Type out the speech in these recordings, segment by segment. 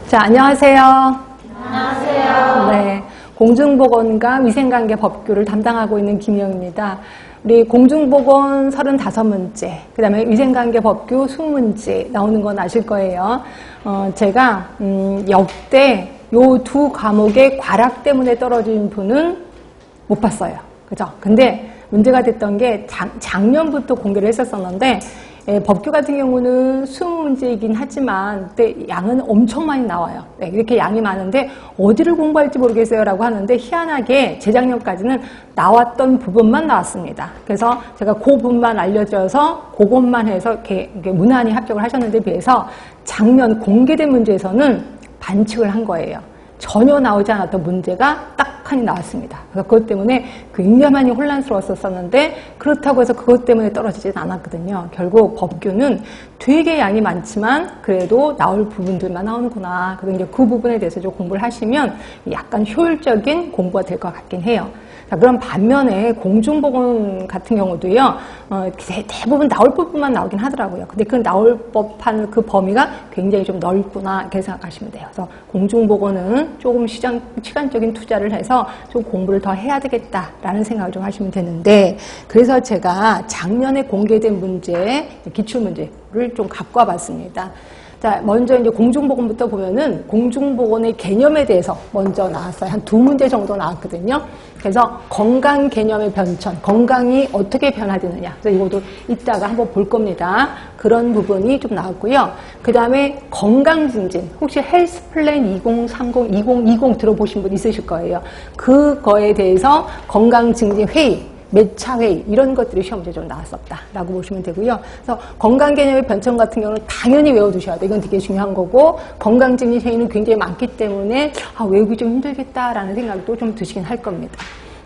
자, 안녕하세요. 안녕하세요. 네, 공중보건과 위생관계 법규를 담당하고 있는 김희영입니다. 우리 공중보건 35문제, 그 다음에 위생관계 법규 20문제 나오는 건 아실 거예요. 제가 역대 요 두 과목의 과락 때문에 떨어진 분은 못 봤어요. 그죠? 근데 문제가 됐던 게 작년부터 공개를 했었었는데 법규 같은 경우는 20문제이긴 하지만 그때 양은 엄청 많이 나와요. 네, 이렇게 양이 많은데 어디를 공부할지 모르겠어요 라고 하는데 희한하게 재작년까지는 나왔던 부분만 나왔습니다. 그래서 제가 그 부분만 알려줘서 그것만 해서 이렇게 무난히 합격을 하셨는데 비해서 작년 공개된 문제에서는 반칙을 한 거예요. 전혀 나오지 않았던 문제가 딱 하니 나왔습니다. 그래서 그것 때문에 굉장히 혼란스러웠었는데 그렇다고 해서 그것 때문에 떨어지진 않았거든요. 결국 법규는 되게 양이 많지만 그래도 나올 부분들만 나오는구나. 그래서 이제 그 부분에 대해서 좀 공부를 하시면 약간 효율적인 공부가 될 것 같긴 해요. 자, 그럼 반면에 공중보건 같은 경우도요, 대부분 나올 부분만 나오긴 하더라고요. 근데 그 나올 법한 그 범위가 굉장히 좀 넓구나, 이렇게 생각하시면 돼요. 그래서 공중보건은 조금 시간적인 투자를 해서 좀 공부를 더 해야 되겠다라는 생각을 좀 하시면 되는데, 그래서 제가 작년에 공개된 문제, 기출문제를 좀 갖고 와봤습니다. 자, 먼저 이제 공중보건부터 보면은 공중보건의 개념에 대해서 먼저 나왔어요. 한 2문제 정도 나왔거든요. 그래서 건강 개념의 변천, 건강이 어떻게 변화되느냐. 그래서 이것도 이따가 한번 볼 겁니다. 그런 부분이 좀 나왔고요. 그 다음에 건강증진, 혹시 헬스플랜 2030, 2020 들어보신 분 있으실 거예요. 그거에 대해서 건강증진 회의, 몇 차 회의 이런 것들이 시험 문제 좀 나왔었다라고 보시면 되고요. 그래서 건강 개념의 변천 같은 경우는 당연히 외워두셔야 돼요. 이건 되게 중요한 거고 건강증진 회의는 굉장히 많기 때문에 외우기 좀 힘들겠다라는 생각도 좀 드시긴 할 겁니다.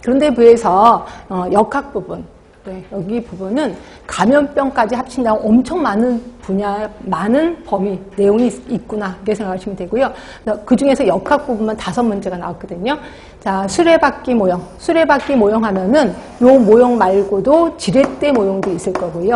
그런데 비해서 역학 부분, 네, 여기 부분은 감염병까지 합친다면 엄청 많은 분야, 많은 범위, 내용이 있구나, 이렇게 생각하시면 되고요. 그 중에서 역학 부분만 5문제가 나왔거든요. 자, 수레바퀴 모형. 수레바퀴 모형 하면은 요 모형 말고도 지렛대 모형도 있을 거고요.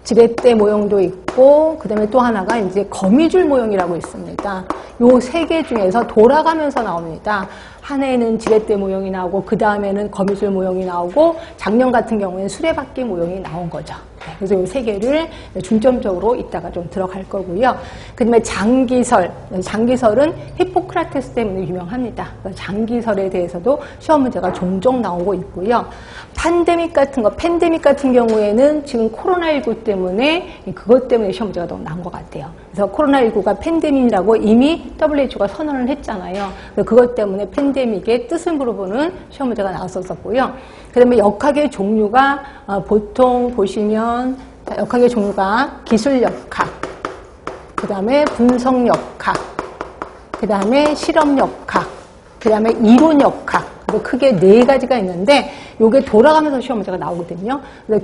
지렛대 모형도 있고, 그 다음에 또 하나가 이제 거미줄 모형이라고 있습니다. 요 3개 중에서 돌아가면서 나옵니다. 한 해에는 지렛대 모형이 나오고, 그 다음에는 거미줄 모형이 나오고, 작년 같은 경우에는 수레바퀴 모형이 나온 거죠. 네, 그래서 이 3개를 중점적으로 이따가 좀 들어갈 거고요. 그 다음에 장기설. 장기설은 히포크라테스 때문에 유명합니다. 장기설에 대해서도 시험 문제가 종종 나오고 있고요. 팬데믹 같은 거, 팬데믹 같은 경우에는 지금 코로나19 때문에 그것 때문에 시험 문제가 너무 나온 것 같아요. 그래서 코로나19가 팬데믹이라고 이미 WHO가 선언을 했잖아요. 그래서 그것 때문에 팬데믹의 뜻을 물어보는 시험 문제가 나왔었고요. 그 다음에 역학의 종류가 보통 보시면 역학의 종류가 기술역학, 그 다음에 분석역학, 그 다음에 실험역학, 그 다음에 이론역학, 크게 4가지가 있는데 요게 돌아가면서 시험 문제가 나오거든요. 그래서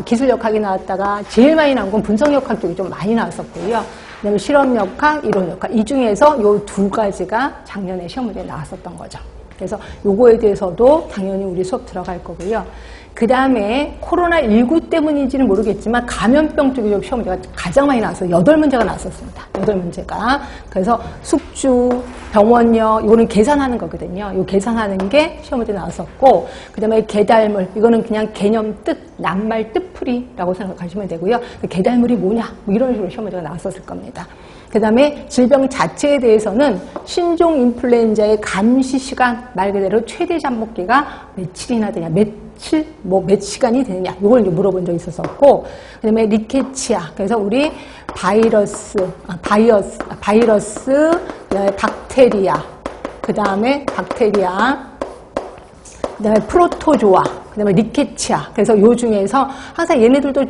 기술역학이 나왔다가 제일 많이 나온 건 분석역학 쪽이 좀 많이 나왔었고요. 그다음에 실험역학, 이론역학 이 중에서 요 2가지가 작년에 시험 문제에 나왔었던 거죠. 그래서 요거에 대해서도 당연히 우리 수업 들어갈 거고요. 그 다음에 코로나19 때문인지는 모르겠지만 감염병 쪽이 좀 시험 문제가 가장 많이 나왔어요. 8문제가 나왔었습니다. 8문제가. 그래서 숙주, 병원력, 이거는 계산하는 거거든요. 요 계산하는 게 시험 문제 나왔었고, 그 다음에 계달물, 이거는 그냥 개념 뜻, 낱말 뜻풀이라고 생각하시면 되고요. 계달물이 뭐냐, 뭐 이런 식으로 시험 문제가 나왔었을 겁니다. 그 다음에 질병 자체에 대해서는 신종 인플루엔자의 감시 시간, 말 그대로 최대 잠복기가 며칠이나 되냐, 몇 시간이 되느냐, 이걸 이제 물어본 적이 있었었고, 그 다음에 리케치아, 그래서 우리 바이러스, 박테리아, 그 다음에 프로토조아, 그 다음에 리케치아. 그래서 요 중에서 항상 얘네들도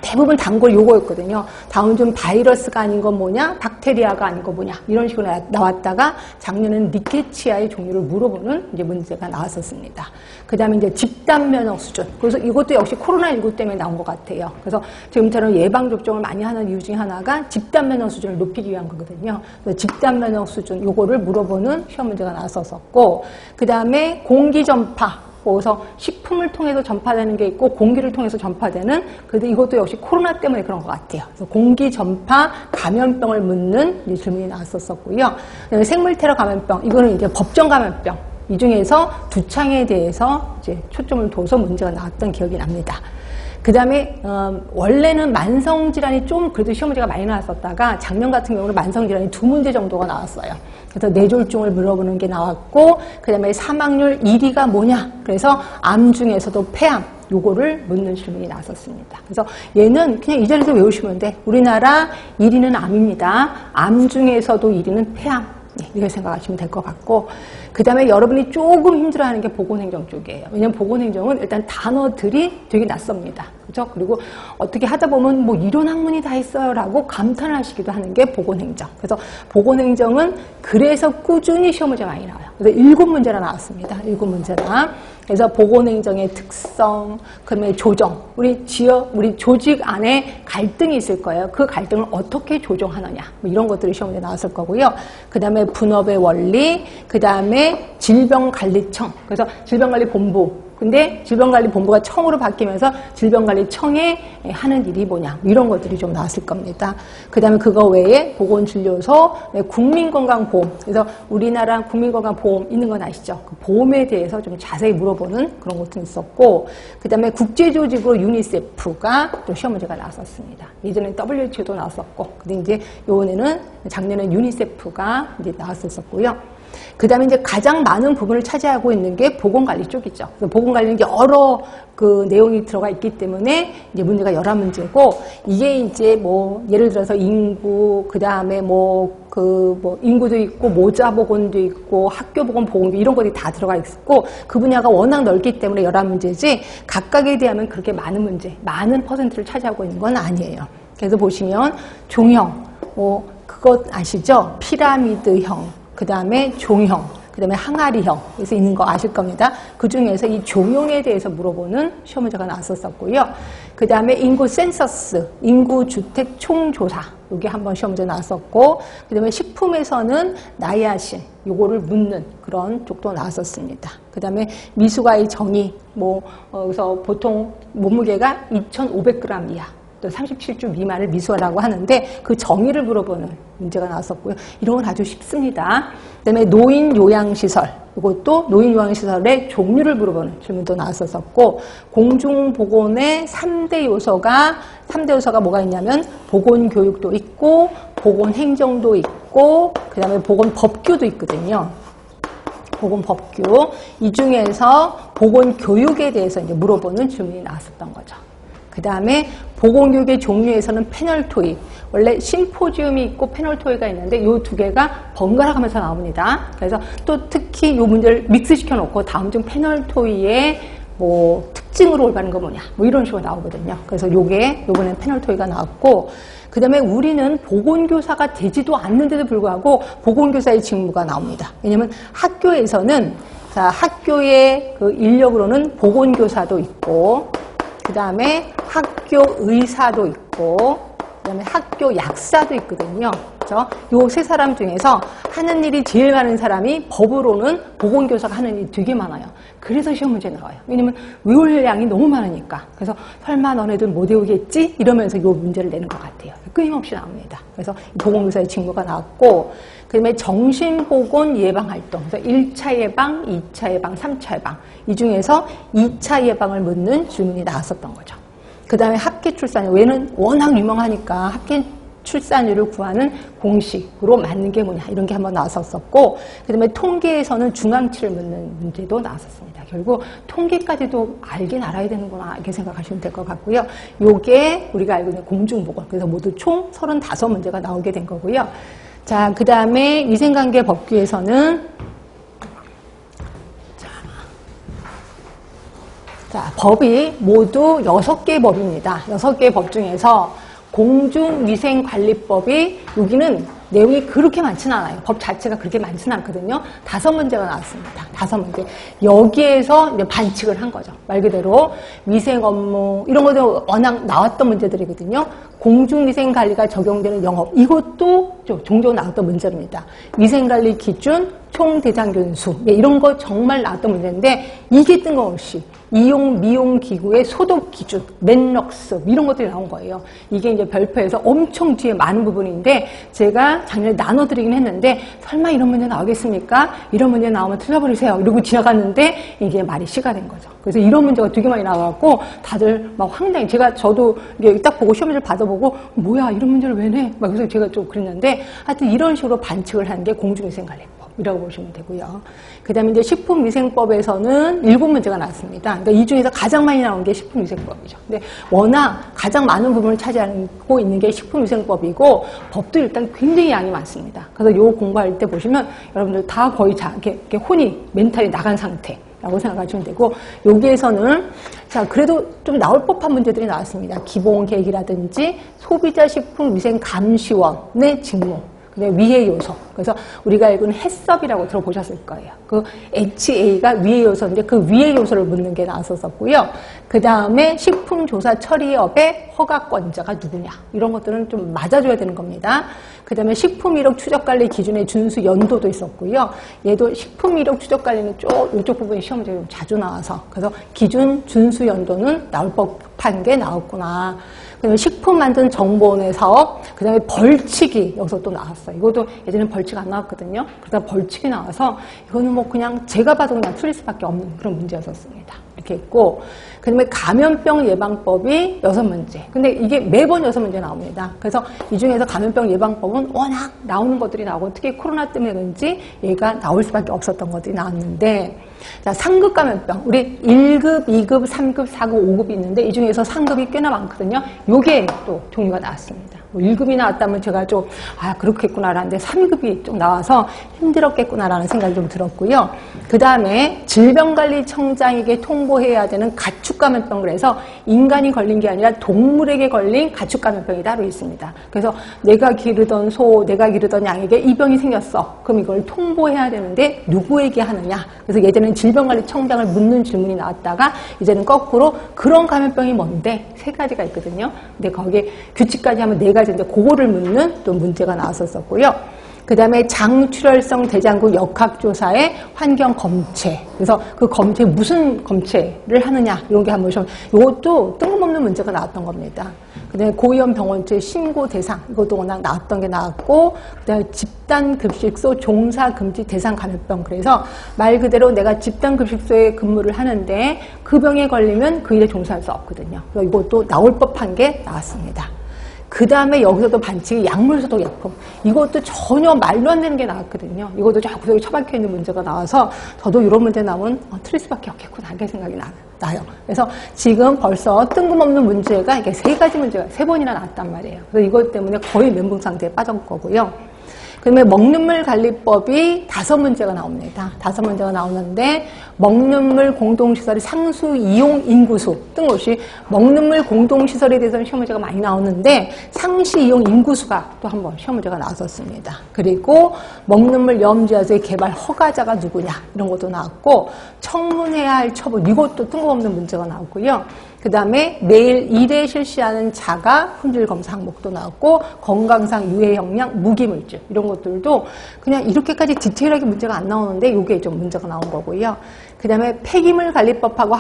대부분 단골 요거였거든요. 다음 좀 바이러스가 아닌 건 뭐냐? 박테리아가 아닌 거 뭐냐? 이런 식으로 나왔다가 작년에는 리케치아의 종류를 물어보는 이제 문제가 나왔었습니다. 그 다음에 이제 집단 면역 수준. 그래서 이것도 역시 코로나19 때문에 나온 것 같아요. 그래서 지금처럼 예방접종을 많이 하는 이유 중에 하나가 집단 면역 수준을 높이기 위한 거거든요. 그래서 집단 면역 수준, 요거를 물어보는 시험 문제가 나왔었고, 그 다음에 공기전파. 그래서 식품을 통해서 전파되는 게 있고 공기를 통해서 전파되는, 그래도 이것도 역시 코로나 때문에 그런 것 같아요. 그래서 공기 전파 감염병을 묻는 이제 질문이 나왔었고요. 그다음에 생물 테러 감염병, 이거는 이제 법정 감염병. 이 중에서 두창에 대해서 이제 초점을 둬서 문제가 나왔던 기억이 납니다. 그 다음에 원래는 만성질환이 좀 그래도 시험 문제가 많이 나왔었다가 작년 같은 경우는 만성질환이 2문제 정도가 나왔어요. 그래서 뇌졸중을 물어보는 게 나왔고, 그 다음에 사망률 1위가 뭐냐, 그래서 암 중에서도 폐암, 요거를 묻는 질문이 나왔었습니다. 그래서 얘는 그냥 이 자리에서 외우시면 돼. 우리나라 1위는 암입니다. 암 중에서도 1위는 폐암. 네, 이렇게 생각하시면 될 것 같고, 그 다음에 여러분이 조금 힘들어하는 게 보건행정 쪽이에요. 왜냐면 보건행정은 일단 단어들이 되게 낯섭니다. 그렇죠? 그리고 어떻게 하다 보면 뭐 이런 학문이 다 있어요 라고 감탄하시기도 하는 게 보건행정. 그래서 보건행정은 그래서 꾸준히 시험 문제 많이 나와요. 그래서 7문제나 나왔습니다. 7문제나. 그래서 보건행정의 특성, 그다음에 조정, 우리 조직 안에 갈등이 있을 거예요. 그 갈등을 어떻게 조정하느냐, 뭐 이런 것들이 시험에 나왔을 거고요. 그 다음에 분업의 원리, 그 다음에 질병관리청, 그래서 질병관리본부. 근데 질병관리본부가 청으로 바뀌면서 질병관리청에 하는 일이 뭐냐, 이런 것들이 좀 나왔을 겁니다. 그 다음에 그거 외에 보건진료소, 국민건강보험. 그래서 우리나라 국민건강보험 있는 건 아시죠? 그 보험에 대해서 좀 자세히 물어보는 그런 것도 있었고, 그 다음에 국제조직으로 유니세프가 또 시험 문제가 나왔었습니다. 예전에 WHO도 나왔었고, 근데 이제 요번에는 작년에 유니세프가 이제 나왔었고요. 그 다음에 이제 가장 많은 부분을 차지하고 있는 게 보건관리 쪽이죠. 보건관리는 여러 그 내용이 들어가 있기 때문에 이제 문제가 11문제고, 이게 이제 뭐 예를 들어서 인구, 그 다음에 인구도 있고, 모자보건도 있고, 학교보건, 보건도 이런 것들이 다 들어가 있고, 그 분야가 워낙 넓기 때문에 11문제지, 각각에 대하면 그렇게 많은 문제, 많은 퍼센트를 차지하고 있는 건 아니에요. 그래서 보시면 종형, 그것 아시죠? 피라미드형. 그 다음에 종형, 그 다음에 항아리형, 그래서 있는 거 아실 겁니다. 그 중에서 이 종형에 대해서 물어보는 시험 문제가 나왔었고요. 그 다음에 인구 센서스, 인구 주택 총조사, 요게 한번 시험 문제 나왔었고, 그 다음에 식품에서는 나이아신, 요거를 묻는 그런 쪽도 나왔었습니다. 그 다음에 미숙아의 정의, 그래서 보통 몸무게가 2,500g 이하. 37주 미만을 미수하라고 하는데 그 정의를 물어보는 문제가 나왔었고요. 이런 건 아주 쉽습니다. 그다음에 노인 요양시설, 이것도 노인 요양시설의 종류를 물어보는 질문도 나왔었고, 공중보건의 3대 요소가 뭐가 있냐면 보건교육도 있고, 보건행정도 있고, 그 다음에 보건법규도 있거든요. 보건법규. 이 중에서 보건교육에 대해서 이제 물어보는 질문이 나왔었던 거죠. 그 다음에 보건교육의 종류에서는 패널 토익, 원래 심포지움이 있고 패널 토익가 있는데 이 두 개가 번갈아 가면서 나옵니다. 그래서 또 특히 이 문제를 믹스시켜 놓고 다음 중 패널 토익의 특징으로 올바른 거 뭐냐, 이런 식으로 나오거든요. 그래서 요번엔 패널 토익가 나왔고, 그 다음에 우리는 보건교사가 되지도 않는데도 불구하고 보건교사의 직무가 나옵니다. 왜냐면 학교에서는, 학교의 그 인력으로는 보건교사도 있고, 그 다음에 학교 의사도 있고, 그 다음에 학교 약사도 있거든요. 그렇죠? 요 세 사람 중에서 하는 일이 제일 많은 사람이 법으로는 보건교사가 하는 일이 되게 많아요. 그래서 시험 문제 나와요. 왜냐면 외울 양이 너무 많으니까. 그래서 설마 너네들 못 외우겠지? 이러면서 요 문제를 내는 것 같아요. 끊임없이 나옵니다. 그래서 보건교사의 직무가 나왔고, 그 다음에 정신보건 예방활동. 그래서 1차 예방, 2차 예방, 3차 예방. 이 중에서 2차 예방을 묻는 질문이 나왔었던 거죠. 그 다음에 합계 출산율. 얘는 워낙 유명하니까 합계 출산율을 구하는 공식으로 맞는 게 뭐냐, 이런 게 한번 나왔었고, 그 다음에 통계에서는 중앙치를 묻는 문제도 나왔었습니다. 결국 통계까지도 알긴 알아야 되는구나, 이렇게 생각하시면 될 것 같고요. 요게 우리가 알고 있는 공중보건. 그래서 모두 총 35문제가 나오게 된 거고요. 자, 그 다음에 위생관계 법규에서는 법이 모두 6개의 법입니다. 6개의 법 중에서 공중위생관리법이, 여기는 내용이 그렇게 많지는 않아요. 법 자체가 그렇게 많지는 않거든요. 5문제가 나왔습니다. 5문제. 여기에서 이제 반칙을 한 거죠. 말 그대로 위생 업무 이런 것도 워낙 나왔던 문제들이거든요. 공중위생관리가 적용되는 영업 이것도 종종 나왔던 문제입니다. 위생관리 기준, 총대장균수 이런 거 정말 나왔던 문제인데 이게 뜬금없이 이용 미용 기구의 소독 기준, 맨럭스 이런 것들이 나온 거예요. 이게 이제 별표에서 엄청 뒤에 많은 부분인데 제가 작년에 나눠드리긴 했는데 설마 이런 문제 나오겠습니까? 이런 문제 나오면 틀려버리세요. 이러고 지나갔는데 이게 말이 시가 된 거죠. 그래서 이런 문제가 되게 많이 나와갖고 다들 막 황당히 저도 이게 딱 보고 시험지를 받아보고 뭐야 이런 문제를 왜 내? 막 그래서 제가 좀 그랬는데 하여튼 이런 식으로 반칙을 한 게 공중위생관리법. 이라고 보시면 되고요. 그 다음에 이제 식품위생법에서는 7문제가 나왔습니다. 그러니까 이 중에서 가장 많이 나온 게 식품위생법이죠. 근데 워낙 가장 많은 부분을 차지하고 있는 게 식품위생법이고 법도 일단 굉장히 양이 많습니다. 그래서 요 공부할 때 보시면 여러분들 다 거의 이렇게 혼이 멘탈이 나간 상태. 라고 생각하시면 되고 여기에서는 자 그래도 좀 나올 법한 문제들이 나왔습니다. 기본계획이라든지 소비자식품위생감시원의 직무 위해 요소. 그래서 우리가 알고 있는 해썹이라고 들어보셨을 거예요. 그 HA가 위해 요소인데 그 위해 요소를 묻는 게 나왔었고요. 그 다음에 식품조사 처리업의 허가권자가 누구냐. 이런 것들은 좀 맞아줘야 되는 겁니다. 그 다음에 식품이력 추적관리 기준의 준수 연도도 있었고요. 얘도 식품이력 추적관리는 이쪽 부분이 시험 문제가 좀 자주 나와서 그래서 기준 준수 연도는 나올 법한 게 나왔구나. 그다음에 식품 만든 정보원의 사업, 그 다음에 벌칙이 여기서 또 나왔어요. 이것도 예전엔 벌칙 안 나왔거든요. 그러다 벌칙이 나와서 이거는 뭐 그냥 제가 봐도 그냥 틀릴 수밖에 없는 그런 문제였었습니다. 이렇게 했고, 그 다음에 감염병 예방법이 6문제. 근데 이게 매번 6문제 나옵니다. 그래서 이 중에서 감염병 예방법은 워낙 나오는 것들이 나오고 특히 코로나 때문에 그런지 얘가 나올 수밖에 없었던 것들이 나왔는데 자, 상급 감염병. 우리 1급, 2급, 3급, 4급, 5급이 있는데 이 중에서 상급이 꽤나 많거든요. 요게 또 종류가 나왔습니다. 1급이 나왔다면 제가 좀 그렇겠구나라는데 3급이 좀 나와서 힘들었겠구나라는 생각이 좀 들었고요. 그 다음에 질병관리청장에게 통보해야 되는 가축감염병 그래서 인간이 걸린 게 아니라 동물에게 걸린 가축감염병이 따로 있습니다. 그래서 내가 기르던 소, 내가 기르던 양에게 이 병이 생겼어. 그럼 이걸 통보해야 되는데 누구에게 하느냐. 그래서 예전에는 질병관리청장을 묻는 질문이 나왔다가 이제는 거꾸로 그런 감염병이 뭔데 3가지가 있거든요. 근데 거기에 규칙까지 하면 4가지 이제 그거를 묻는 또 문제가 나왔었고요. 그 다음에 장출혈성 대장균 역학조사의 환경 검체. 그래서 그 검체 무슨 검체를 하느냐 이런 게 한번 보시면 이것도 뜬금없는 문제가 나왔던 겁니다. 그 다음에 고위험 병원체 신고 대상 이것도 워낙 나왔던 게 나왔고 그 다음에 집단급식소 종사금지 대상 감염병 그래서 말 그대로 내가 집단급식소에 근무를 하는데 그 병에 걸리면 그 일에 종사할 수 없거든요. 그래서 이것도 나올 법한 게 나왔습니다. 그 다음에 여기서도 반칙이 약물소독약품. 이것도 전혀 말도 안 되는 게 나왔거든요. 이것도 구석에 처박혀 있는 문제가 나와서 저도 이런 문제 나오면 틀릴 수밖에 없겠구나 이렇게 생각이 나요. 그래서 지금 벌써 뜬금없는 문제가 이게 3가지 문제가 3번이나 나왔단 말이에요. 그래서 이것 때문에 거의 멘붕 상태에 빠진 거고요. 그다음에 먹는물 관리법이 5문제가 나옵니다. 5문제가 나오는데 먹는물 공동시설의 상수 이용 인구수 뜬금없이 먹는물 공동시설에 대해서는 시험 문제가 많이 나오는데 상시 이용 인구수가 또 한번 시험 문제가 나왔었습니다. 그리고 먹는물 염지하수의 개발 허가자가 누구냐 이런 것도 나왔고 청문해야 할 처분 이것도 뜬금없는 문제가 나왔고요. 그 다음에 매일 1회 실시하는 자가 품질 검사 항목도 나왔고 건강상 유해 영양 무기물질 이런 것들도 그냥 이렇게까지 디테일하게 문제가 안 나오는데 이게 좀 문제가 나온 거고요. 그 다음에 폐기물 관리법하고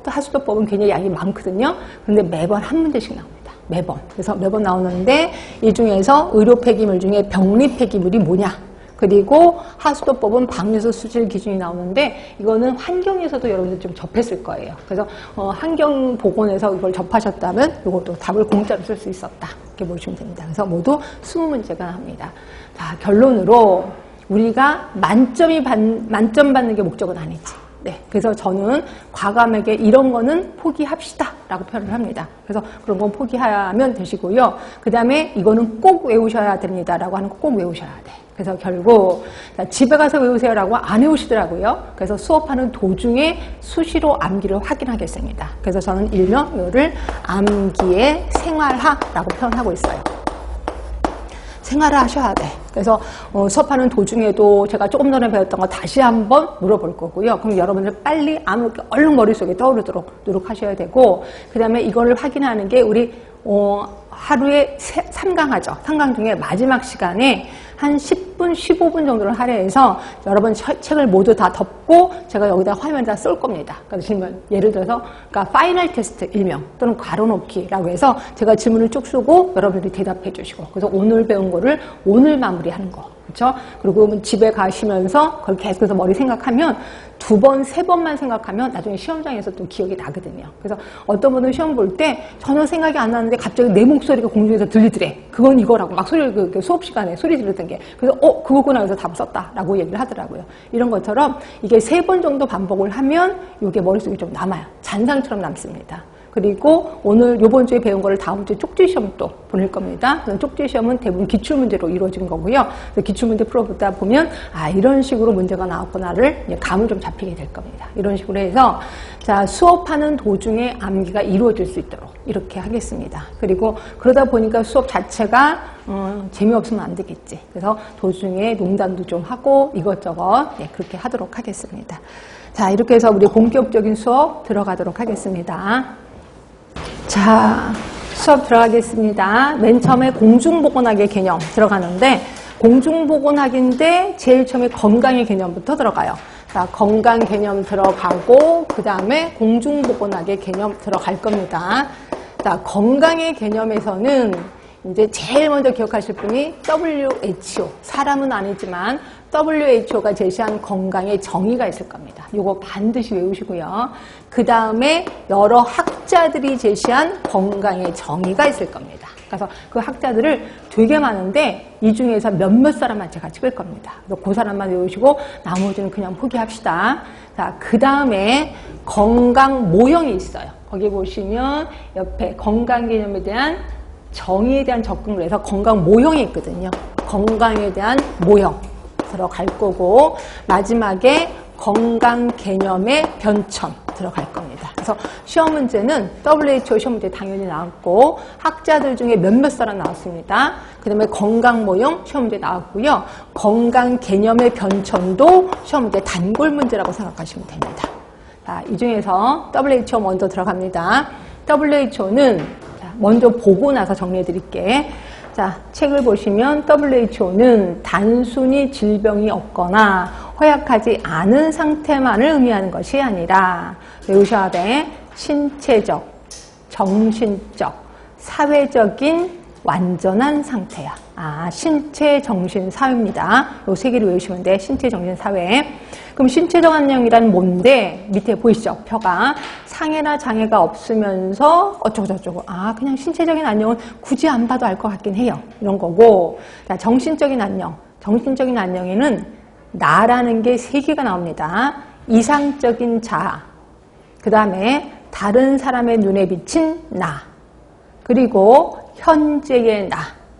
하수도법은 굉장히 양이 많거든요. 그런데 매번 한 문제씩 나옵니다. 매번. 그래서 매번 나오는데 이 중에서 의료 폐기물 중에 병리 폐기물이 뭐냐. 그리고 하수도법은 방류소 수질 기준이 나오는데 이거는 환경에서도 여러분들 좀 접했을 거예요. 그래서 환경보건에서 이걸 접하셨다면 이것도 답을 공짜로 쓸 수 있었다. 이렇게 보시면 됩니다. 그래서 모두 20문제가 나옵니다. 자, 결론으로 우리가 만점 받는 게 목적은 아니지. 네, 그래서 저는 과감하게 이런 거는 포기합시다 라고 표현을 합니다. 그래서 그런 건 포기하면 되시고요. 그 다음에 이거는 꼭 외우셔야 됩니다 라고 하는 거 꼭 외우셔야 돼. 그래서 결국 집에 가서 외우세요라고 안 외우시더라고요. 그래서 수업하는 도중에 수시로 암기를 확인하겠습니다. 그래서 저는 일명 이거를 암기의 생활화라고 표현하고 있어요. 생활을 하셔야 돼. 그래서 수업하는 도중에도 제가 조금 전에 배웠던 거 다시 한번 물어볼 거고요. 그럼 여러분들 빨리 아무렇게 얼른 머릿속에 떠오르도록 노력하셔야 되고, 그 다음에 이거를 확인하는 게 우리 하루에 3강하죠. 3강 중에 마지막 시간에 한 10분, 15분 정도를 할애해서 여러분 책을 모두 다 덮고 제가 여기다 화면에다 쏠 겁니다. 그래서 질문, 예를 들어서 그러니까 파이널 테스트 일명 또는 괄호놓기라고 해서 제가 질문을 쭉 쓰고 여러분들이 대답해 주시고, 그래서 오늘 배운 거를 오늘 마무리하는 거. 그렇죠? 그리고 집에 가시면서 그걸 계속해서 머리 생각하면 2번, 3번만 생각하면 나중에 시험장에서 또 기억이 나거든요. 그래서 어떤 분은 시험 볼 때 전혀 생각이 안 나는데 갑자기 내 목소리가 공중에서 들리더래. 그건 이거라고 막 소리를 수업 시간에 소리 지르던 게. 그래서 그거구나 해서 답을 썼다라고 얘기를 하더라고요. 이런 것처럼 이게 3번 정도 반복을 하면 이게 머릿속에 좀 남아요. 잔상처럼 남습니다. 그리고 오늘 요번 주에 배운 거를 다음 주에 쪽지 시험 또 보낼 겁니다. 쪽지 시험은 대부분 기출문제로 이루어진 거고요. 그래서 기출문제 풀어보다 보면 이런 식으로 문제가 나왔구나를 이제 감을 좀 잡히게 될 겁니다. 이런 식으로 해서 자, 수업하는 도중에 암기가 이루어질 수 있도록 이렇게 하겠습니다. 그리고 그러다 보니까 수업 자체가 재미없으면 안 되겠지. 그래서 도중에 농담도 좀 하고 이것저것 그렇게 하도록 하겠습니다. 자, 이렇게 해서 우리 본격적인 수업 들어가도록 하겠습니다. 자, 수업 들어가겠습니다. 맨 처음에 공중보건학의 개념 들어가는데, 공중보건학인데 제일 처음에 건강의 개념부터 들어가요. 자, 건강 개념 들어가고 그 다음에 공중보건학의 개념 들어갈 겁니다. 자, 건강의 개념에서는 이제 제일 먼저 기억하실 분이 WHO, 사람은 아니지만 WHO가 제시한 건강의 정의가 있을 겁니다. 이거 반드시 외우시고요. 그 다음에 여러 학자들이 제시한 건강의 정의가 있을 겁니다. 그래서 그 학자들을 되게 많은데 이 중에서 몇몇 사람만 제가 찍을 겁니다. 그래서 그 사람만 외우시고 나머지는 그냥 포기합시다. 자, 그 다음에 건강 모형이 있어요. 거기 보시면 옆에 건강 개념에 대한 정의에 대한 접근을 해서 건강 모형이 있거든요. 건강에 대한 모형 들어갈 거고, 마지막에 건강 개념의 변천 들어갈 겁니다. 그래서 시험 문제는 WHO 시험 문제 당연히 나왔고, 학자들 중에 몇몇 사람 나왔습니다. 그 다음에 건강 모형 시험 문제 나왔고요. 건강 개념의 변천도 시험 문제 단골 문제라고 생각하시면 됩니다. 자, 이 중에서 WHO 먼저 들어갑니다. WHO는 먼저 보고 나서 정리해 드릴게. 자, 책을 보시면 WHO는 단순히 질병이 없거나 허약하지 않은 상태만을 의미하는 것이 아니라 외우셔야 돼. 신체적, 정신적, 사회적인 완전한 상태야. 신체, 정신, 사회입니다. 요 세 개를 외우시면 돼. 신체, 정신, 사회. 그럼 신체적 안녕이란 뭔데? 밑에 보이시죠? 표가 상해나 장애가 없으면서 어쩌고저쩌고. 그냥 신체적인 안녕은 굳이 안 봐도 알 것 같긴 해요. 이런 거고. 자, 정신적인 안녕. 정신적인 안녕에는 나라는 게 3개가 나옵니다. 이상적인 자아. 그 다음에 다른 사람의 눈에 비친 나. 그리고 현재의 나.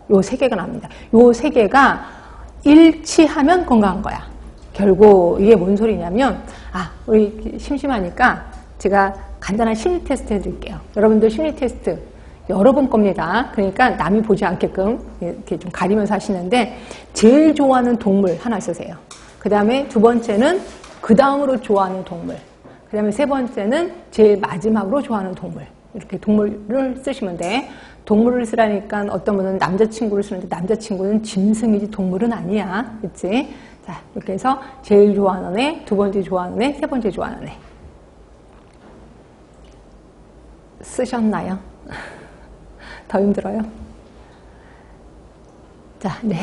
요 3개가 나옵니다. 요 3개가 일치하면 건강한 거야. 결국 이게 뭔 소리냐면, 우리 심심하니까 제가 간단한 심리 테스트 해드릴게요. 여러분들 심리 테스트 여러 번 겁니다. 그러니까 남이 보지 않게끔 이렇게 좀 가리면서 하시는데, 제일 좋아하는 동물 하나 쓰세요. 그 다음에 2번째는 그 다음으로 좋아하는 동물. 그 다음에 3번째는 제일 마지막으로 좋아하는 동물. 이렇게 동물을 쓰시면 돼. 동물을 쓰라니까 어떤 분은 남자친구를 쓰는데 남자친구는 짐승이지 동물은 아니야. 그치? 자, 이렇게 해서 제일 좋아하는 애, 2번째 좋아하는 애, 3번째 좋아하는 애. 쓰셨나요? 더 힘들어요? 자, 이제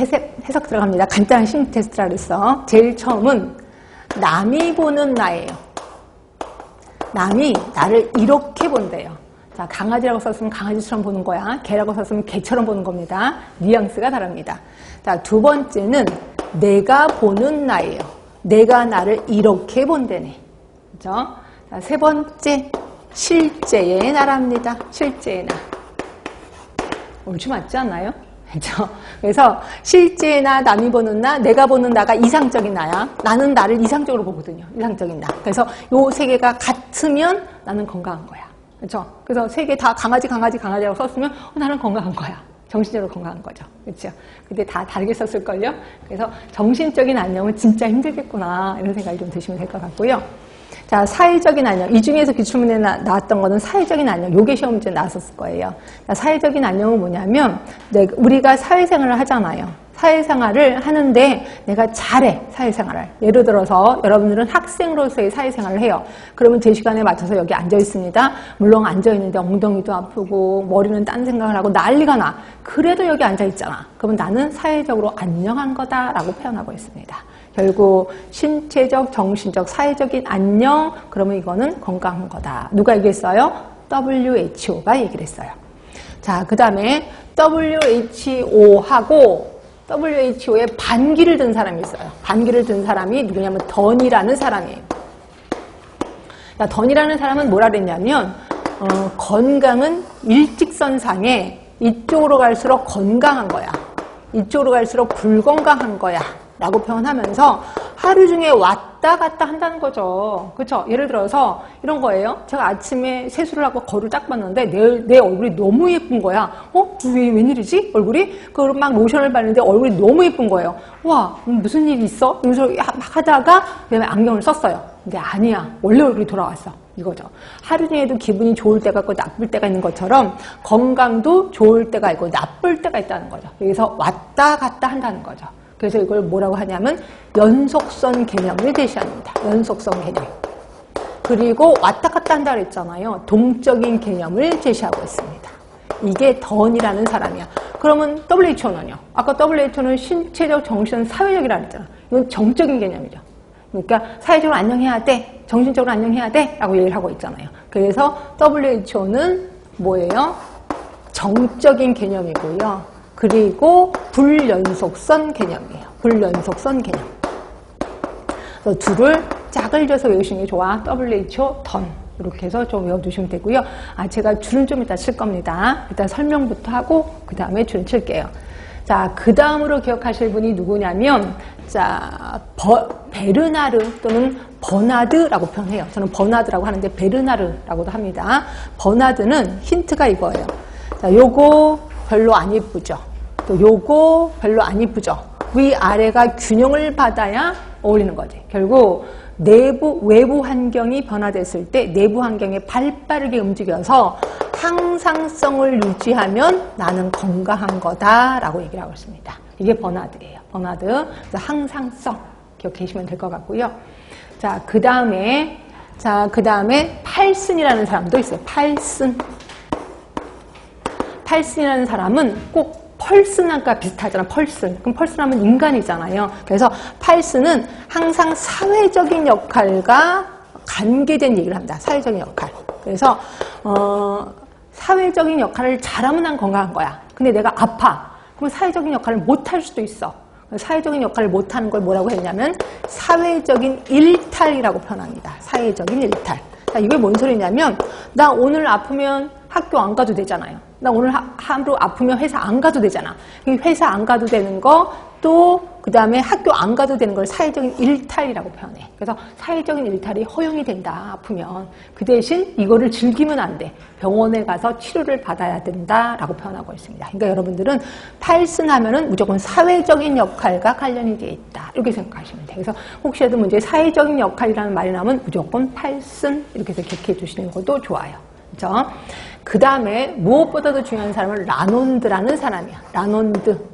해석 들어갑니다. 간단한 심리 테스트라 그랬어. 제일 처음은 남이 보는 나예요. 남이 나를 이렇게 본대요. 자, 강아지라고 썼으면 강아지처럼 보는 거야. 개라고 썼으면 개처럼 보는 겁니다. 뉘앙스가 다릅니다. 자, 2번째는 내가 보는 나예요. 내가 나를 이렇게 본대네. 그죠? 자, 3번째, 실제의 나랍니다. 실제의 나. 옳지 맞지 않나요? 그죠? 그래서 실제의 나, 남이 보는 나, 내가 보는 나가 이상적인 나야. 나는 나를 이상적으로 보거든요. 이상적인 나. 그래서 요 3개가 같으면 나는 건강한 거야. 그렇죠? 그래서 3개 다 강아지라고 썼으면 나는 건강한 거야. 정신적으로 건강한 거죠. 그렇죠? 근데 다 다르게 썼을걸요? 그래서 정신적인 안녕은 진짜 힘들겠구나 이런 생각이 좀 드시면 될 것 같고요. 자, 사회적인 안녕. 이 중에서 기출문제 나왔던 거는 사회적인 안녕. 요게 시험 문제 나왔었을 거예요. 자, 사회적인 안녕은 뭐냐면 우리가 사회생활을 하잖아요. 사회생활을 하는데 내가 잘해, 사회생활을. 예를 들어서 여러분들은 학생으로서의 사회생활을 해요. 그러면 제 시간에 맞춰서 여기 앉아 있습니다. 물론 앉아 있는데 엉덩이도 아프고 머리는 딴 생각을 하고 난리가 나. 그래도 여기 앉아 있잖아. 그러면 나는 사회적으로 안녕한 거다라고 표현하고 있습니다. 결국 신체적, 정신적, 사회적인 안녕, 그러면 이거는 건강한 거다. 누가 얘기했어요? WHO가 얘기를 했어요. 자, 그 다음에 WHO하고 WHO에 반기를 든 사람이 있어요. 반기를 든 사람이 누구냐면 던이라는 사람이에요. 자, 던이라는 사람은 뭐라 그랬냐면 건강은 일직선상에 이쪽으로 갈수록 건강한 거야. 이쪽으로 갈수록 불건강한 거야. 라고 표현하면서 하루 중에 왔다 갔다 한다는 거죠. 그렇죠? 예를 들어서 이런 거예요. 제가 아침에 세수를 하고 거울을 딱 봤는데 내 얼굴이 너무 예쁜 거야. 웬일이지? 얼굴이? 그걸 막 로션을 바르는데 얼굴이 너무 예쁜 거예요. 와, 무슨 일이 있어? 이러면서 막 하다가 그다음에 안경을 썼어요. 근데 아니야. 원래 얼굴이 돌아왔어. 이거죠. 하루 중에도 기분이 좋을 때가 있고 나쁠 때가 있는 것처럼 건강도 좋을 때가 있고 나쁠 때가 있다는 거죠. 여기서 왔다 갔다 한다는 거죠. 그래서 이걸 뭐라고 하냐면 연속선 개념을 제시합니다. 연속선 개념. 그리고 왔다 갔다 한다 그랬잖아요. 동적인 개념을 제시하고 있습니다. 이게 던이라는 사람이야. 그러면 WHO는요? 아까 WHO는 신체적, 정신적, 사회적이라 그랬잖아. 이건 정적인 개념이죠. 그러니까 사회적으로 안녕해야 돼. 정신적으로 안녕해야 돼. 라고 얘기를 하고 있잖아요. 그래서 WHO는 뭐예요? 정적인 개념이고요. 그리고 불연속선 개념이에요. 불연속선 개념. 그래서 둘을 짝을 져서 외우시는 게 좋아. WHO, 던. 이렇게 해서 좀 외워두시면 되고요. 제가 줄은 좀 이따 칠 겁니다. 일단 설명부터 하고 그 다음에 줄은 칠게요. 자, 그 다음으로 기억하실 분이 누구냐면 자, 베르나르 또는 버나드라고 표현해요. 저는 버나드라고 하는데 베르나르라고도 합니다. 버나드는 힌트가 이거예요. 자, 요거 별로 안 예쁘죠. 또 요거 별로 안 예쁘죠. 위아래가 균형을 받아야 어울리는 거지. 결국 외부 환경이 변화됐을 때 내부 환경에 발빠르게 움직여서 항상성을 유지하면 나는 건강한 거다라고 얘기를 하고 있습니다. 이게 버나드예요. 버나드. 그래서 항상성 기억하시면 될 것 같고요. 자, 그 다음에 팔슨이라는 사람도 있어요. 팔슨이라는 사람은 꼭 펄슨과 비슷하잖아. 펄슨. 그럼 펄슨하면 인간이잖아요. 그래서 팔슨은 항상 사회적인 역할과 관계된 얘기를 합니다. 사회적인 역할. 그래서 사회적인 역할을 잘하면 난 건강한 거야. 근데 내가 아파. 그럼 사회적인 역할을 못할 수도 있어. 사회적인 역할을 못하는 걸 뭐라고 했냐면 사회적인 일탈이라고 표현합니다. 사회적인 일탈. 자, 이게 뭔 소리냐면 나 오늘 아프면 학교 안 가도 되잖아요. 나 오늘 하루 아프면 회사 안 가도 되잖아. 회사 안 가도 되는 거 또 그 다음에 학교 안 가도 되는 걸 사회적인 일탈이라고 표현해. 그래서 사회적인 일탈이 허용이 된다. 아프면. 그 대신 이거를 즐기면 안 돼. 병원에 가서 치료를 받아야 된다라고 표현하고 있습니다. 그러니까 여러분들은 팔슨 하면은 무조건 사회적인 역할과 관련이 되어 있다. 이렇게 생각하시면 돼요. 그래서 혹시라도 문제에 사회적인 역할이라는 말이 나오면 무조건 팔슨 이렇게 해서 기억해 주시는 것도 좋아요. 그렇죠? 그 다음에 무엇보다도 중요한 사람은 라논드라는 사람이야. 라논드.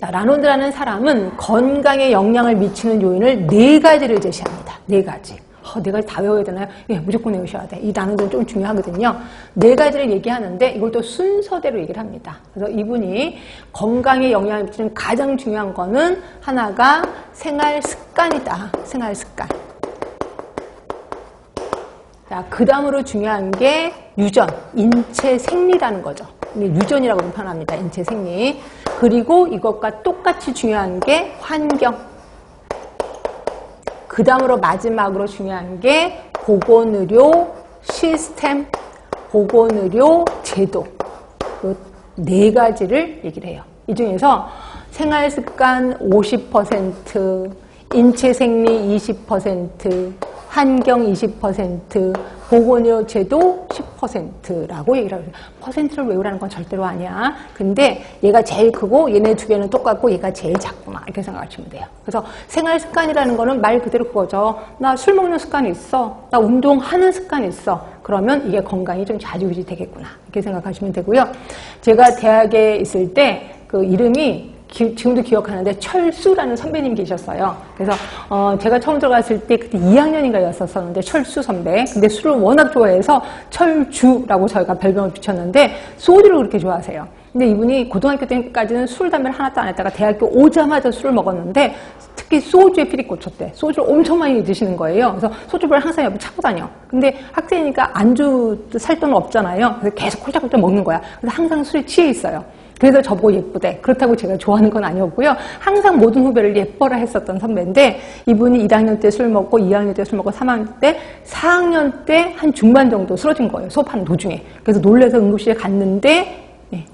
자, 라논드라는 사람은 건강에 영향을 미치는 요인을 4가지를 제시합니다. 4가지. 4가지 다 외워야 되나요? 예, 무조건 외우셔야 돼. 이 라논드는 좀 중요하거든요. 4가지를 얘기하는데 이걸 또 순서대로 얘기를 합니다. 그래서 이분이 건강에 영향을 미치는 가장 중요한 거는 하나가 생활 습관이다. 생활 습관. 자, 그 다음으로 중요한 게 유전, 인체 생리라는 거죠. 유전이라고 표현합니다. 인체 생리. 그리고 이것과 똑같이 중요한 게 환경. 그 다음으로 마지막으로 중요한 게 보건의료 시스템, 보건의료 제도. 이 4가지를 얘기를 해요. 이 중에서 생활습관 50%, 인체 생리 20%, 환경 20%, 보건의료제도 10%라고 얘기를 하고 있어요. 퍼센트를 외우라는 건 절대로 아니야. 근데 얘가 제일 크고 얘네 두 개는 똑같고 얘가 제일 작구나. 이렇게 생각하시면 돼요. 그래서 생활 습관이라는 거는 말 그대로 그거죠. 나 술 먹는 습관이 있어. 나 운동하는 습관이 있어. 그러면 이게 건강이 좀 좌지우지 되겠구나. 이렇게 생각하시면 되고요. 제가 대학에 있을 때 그 이름이 지금도 기억하는데 철수라는 선배님 계셨어요. 그래서 제가 처음 들어갔을 때 그때 2학년인가였었는데 철수 선배. 근데 술을 워낙 좋아해서 철주라고 저희가 별명을 붙였는데 소주를 그렇게 좋아하세요. 근데 이분이 고등학교 때까지는 술, 담배를 하나도 안 했다가 대학교 오자마자 술을 먹었는데 특히 소주에 필이 꽂혔대. 소주를 엄청 많이 드시는 거예요. 그래서 소주를 항상 옆에 차고 다녀. 근데 학생이니까 안주 살 돈은 없잖아요. 그래서 계속 콜짝콜짝 먹는 거야. 그래서 항상 술에 취해 있어요. 그래서 저보고 예쁘대. 그렇다고 제가 좋아하는 건 아니었고요. 항상 모든 후배를 예뻐라 했었던 선배인데 이분이 1학년 때 술 먹고 2학년 때 술 먹고 3학년 때 4학년 때 한 중반 정도 쓰러진 거예요. 수업하는 도중에. 그래서 놀라서 응급실에 갔는데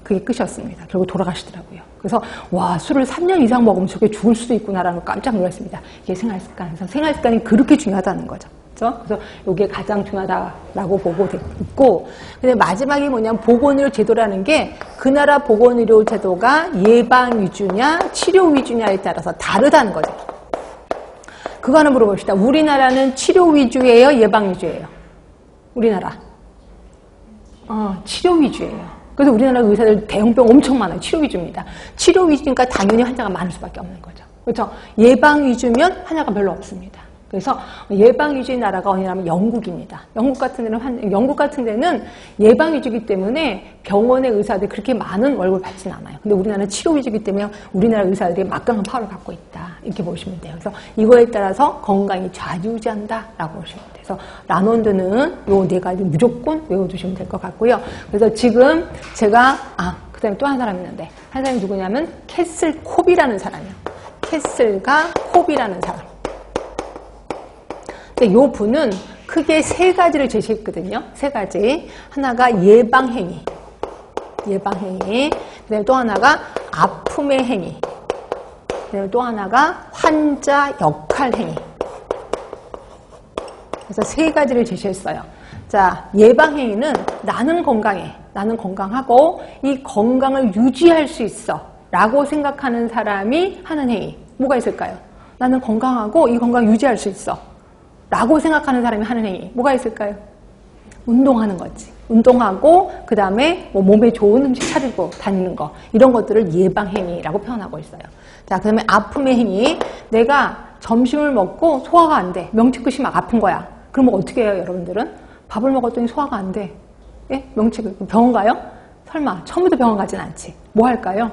그게 끝이었습니다. 결국 돌아가시더라고요. 그래서 와, 술을 3년 이상 먹으면 저게 죽을 수도 있구나라는 거 깜짝 놀랐습니다. 이게 생활습관. 그래서 생활습관이 그렇게 중요하다는 거죠. 그래서 이게 가장 중요하다라고 보고 있고, 근데 마지막이 뭐냐면 보건의료제도라는 게 그 나라 보건의료제도가 예방 위주냐 치료 위주냐에 따라서 다르다는 거죠. 그거 하나 물어봅시다. 우리나라는 치료 위주예요, 예방 위주예요? 우리나라 치료 위주예요. 그래서 우리나라 의사들 대형병 엄청 많아요. 치료 위주입니다. 치료 위주니까 당연히 환자가 많을 수밖에 없는 거죠. 그렇죠? 예방 위주면 환자가 별로 없습니다. 그래서 예방 위주의 나라가 어디냐면 영국입니다. 영국 같은 데는 예방 위주이기 때문에 병원의 의사들이 그렇게 많은 월급을 받지는 않아요. 근데 우리나라는 치료 위주이기 때문에 우리나라 의사들이 막강한 파워를 갖고 있다. 이렇게 보시면 돼요. 그래서 이거에 따라서 건강이 좌지우지한다라고 보시면 돼요. 그래서 라논드는 요 네 가지 무조건 외워두시면 될 것 같고요. 그래서 지금 제가 그다음에 또 한 사람 있는데 한 사람이 누구냐면 캐슬 콥이라는 사람이에요. 캐슬과 콥이라는 사람. 이 분은 크게 세 가지를 제시했거든요. 세 가지. 하나가 예방행위. 그다음에 또 하나가 아픔의 행위. 그다음에 또 하나가 환자 역할 행위. 그래서 세 가지를 제시했어요. 자, 예방행위는 나는 건강해. 나는 건강하고 이 건강을 유지할 수 있어. 라고 생각하는 사람이 하는 행위. 뭐가 있을까요? 나는 건강하고 이 건강 유지할 수 있어. 라고 생각하는 사람이 하는 행위. 뭐가 있을까요? 운동하는 거지. 운동하고 그 다음에 몸에 좋은 음식 차리고 다니는 거. 이런 것들을 예방행위라고 표현하고 있어요. 자, 그 다음에 아픔의 행위. 내가 점심을 먹고 소화가 안 돼. 명치끝이 막 아픈 거야. 그러면 어떻게 해요, 여러분들은? 밥을 먹었더니 소화가 안 돼. 예? 명치끝. 병원 가요? 설마 처음부터 병원 가진 않지. 뭐 할까요?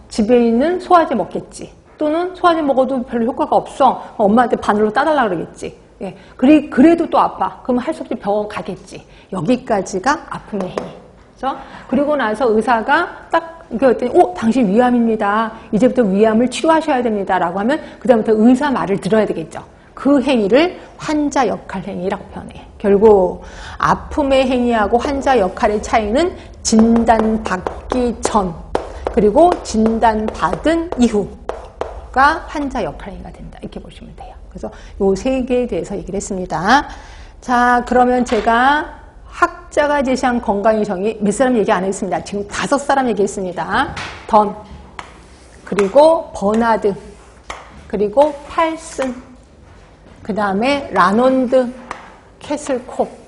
집에 있는 소화제 먹겠지. 또는 소화제 먹어도 별로 효과가 없어. 엄마한테 바늘로 따달라 그러겠지. 예, 그래도 또 아파. 그러면 할 수 없이 병원 가겠지. 여기까지가 아픔의 행위. 그렇죠? 그리고 나서 의사가 딱 이렇게 했더니, 당신 위암입니다. 이제부터 위암을 치료하셔야 됩니다. 라고 하면 그다음부터 의사 말을 들어야 되겠죠. 그 행위를 환자 역할 행위라고 표현해요. 결국 아픔의 행위하고 환자 역할의 차이는 진단받기 전 그리고 진단받은 이후가 환자 역할 행위가 된다. 이렇게 보시면 돼요. 그래서 요 세 개에 대해서 얘기를 했습니다. 자, 그러면 제가 학자가 제시한 건강의 정의 몇 사람 얘기 안 했습니다. 지금 5사람 얘기했습니다. 던, 그리고 버나드, 그리고 팔슨, 그 다음에 라논드, 캐슬 콥.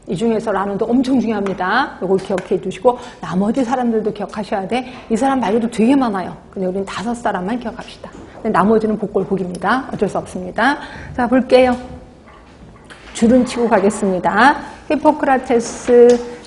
이 중에서 라논드 엄청 중요합니다. 이걸 기억해 두시고 나머지 사람들도 기억하셔야 돼. 이 사람 말고도 되게 많아요. 근데 우리는 5사람만 기억합시다. 나머지는 복골복입니다. 어쩔 수 없습니다. 자, 볼게요. 줄은 치고 가겠습니다.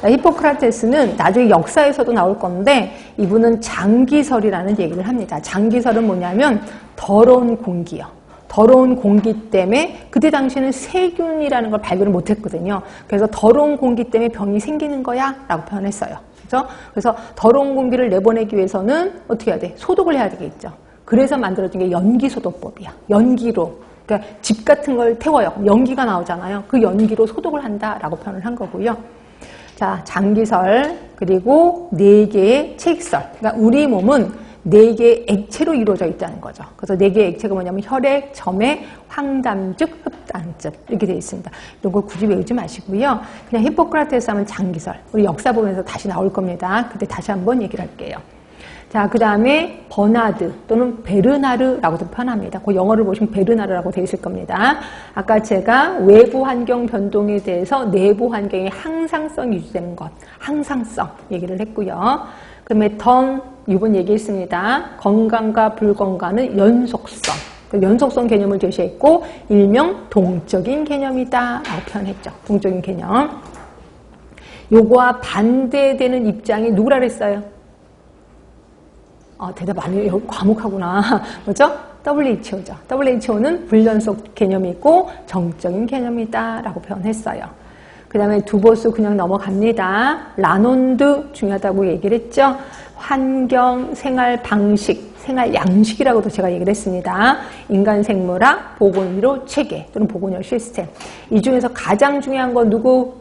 히포크라테스는 나중에 역사에서도 나올 건데 이분은 장기설이라는 얘기를 합니다. 장기설은 뭐냐면 더러운 공기요. 더러운 공기 때문에 그때 당시에는 세균이라는 걸 발견을 못했거든요. 그래서 더러운 공기 때문에 병이 생기는 거야 라고 표현했어요. 그렇죠? 그래서 더러운 공기를 내보내기 위해서는 어떻게 해야 돼? 소독을 해야 되겠죠. 그래서 만들어진 게 연기소독법이야. 연기로. 그러니까 집 같은 걸 태워요. 연기가 나오잖아요. 그 연기로 소독을 한다라고 표현을 한 거고요. 자, 장기설 그리고 4개의 체익설. 그러니까 우리 몸은 4개의 액체로 이루어져 있다는 거죠. 그래서 4개의 액체가 뭐냐면 혈액, 점액, 황담즙, 흡 안점 이렇게 되어 있습니다. 이런 걸 굳이 외우지 마시고요. 그냥 히포크라테스 하면 장기설. 우리 역사 보면서 다시 나올 겁니다. 그때 다시 한번 얘기를 할게요. 자, 그 다음에 버나드 또는 베르나르라고도 표현합니다. 그 영어를 보시면 베르나르라고 되어 있을 겁니다. 아까 제가 외부 환경 변동에 대해서 내부 환경의 항상성이 유지되는 것, 항상성 얘기를 했고요. 그 다음에 이번 얘기했습니다. 건강과 불건강은 연속성. 연속성 개념을 제시했고 일명 동적인 개념이다 라고 표현했죠. 동적인 개념. 요거와 반대되는 입장이 누구라 그랬어요? 대답 안 해요. 과묵하구나. 뭐죠? WHO죠. WHO는 불연속 개념이고 정적인 개념이다 라고 표현했어요. 그 다음에 두보스 그냥 넘어갑니다. 라논드 중요하다고 얘기를 했죠. 환경, 생활 방식, 생활 양식이라고도 제가 얘기를 했습니다. 인간 생물학, 보건의료 체계 또는 보건의료 시스템. 이 중에서 가장 중요한 건 누구?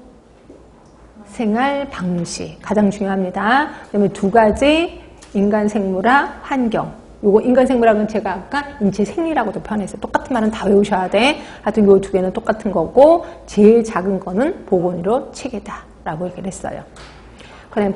생활 방식. 가장 중요합니다. 그 다음에 두 가지 인간 생물학, 환경. 요거 인간 생물학은 제가 아까 인체 생리라고도 표현했어요. 똑같은 말은 다 외우셔야 돼. 하여튼 요 두 개는 똑같은 거고 제일 작은 거는 보건의료 체계다 라고 얘기를 했어요. 그다음에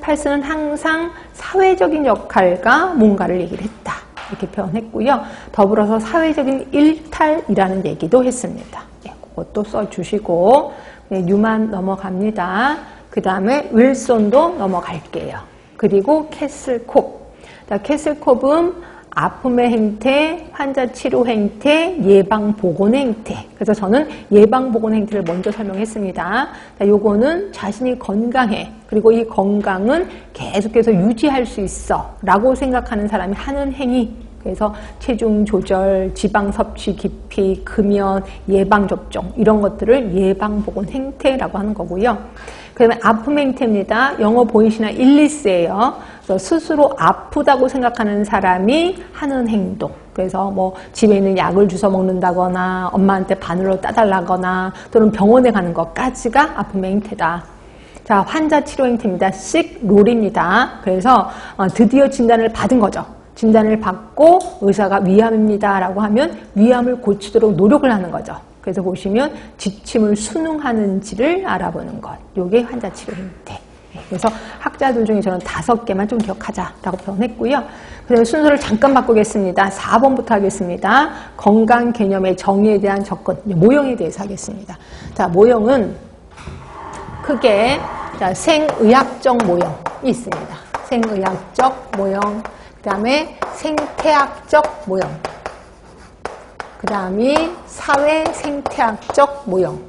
팔슨은 항상 사회적인 역할과 뭔가를 얘기를 했다. 이렇게 표현했고요. 더불어서 사회적인 일탈이라는 얘기도 했습니다. 네, 그것도 써주시고 네, 뉴만 넘어갑니다. 그 다음에 윌손도 넘어갈게요. 그리고 캐슬콥. 자, 캐슬콥은 아픔의 행태, 환자 치료 행태, 예방 보건 행태. 그래서 저는 예방 보건 행태를 먼저 설명했습니다. 자, 요거는 자신이 건강해. 그리고 이 건강은 계속해서 유지할 수 있어. 라고 생각하는 사람이 하는 행위. 그래서 체중 조절, 지방 섭취 깊이, 금연, 예방 접종 이런 것들을 예방 보건 행태라고 하는 거고요. 그다음에 아픔 행태입니다. 영어 보이시나 일리스예요. 그래서 스스로 아프다고 생각하는 사람이 하는 행동. 그래서 뭐 집에 있는 약을 주워 먹는다거나 엄마한테 바늘로 따달라거나 또는 병원에 가는 것까지가 아픔의 행태다. 자, 환자 치료 행태입니다. sick 롤입니다. 그래서 드디어 진단을 받은 거죠. 진단을 받고 의사가 위암입니다 라고 하면 위암을 고치도록 노력을 하는 거죠. 그래서 보시면 지침을 순응하는지를 알아보는 것. 요게 환자 치료 행태. 그래서 학자들 중에 저는 5개만 좀 기억하자라고 표현했고요. 그 다음에 순서를 잠깐 바꾸겠습니다. 4번부터 하겠습니다. 건강 개념의 정의에 대한 접근. 모형에 대해서 하겠습니다. 자, 모형은 크게 생의학적 모형이 있습니다. 생의학적 모형. 그 다음에 생태학적 모형. 그 다음이 사회생태학적 모형.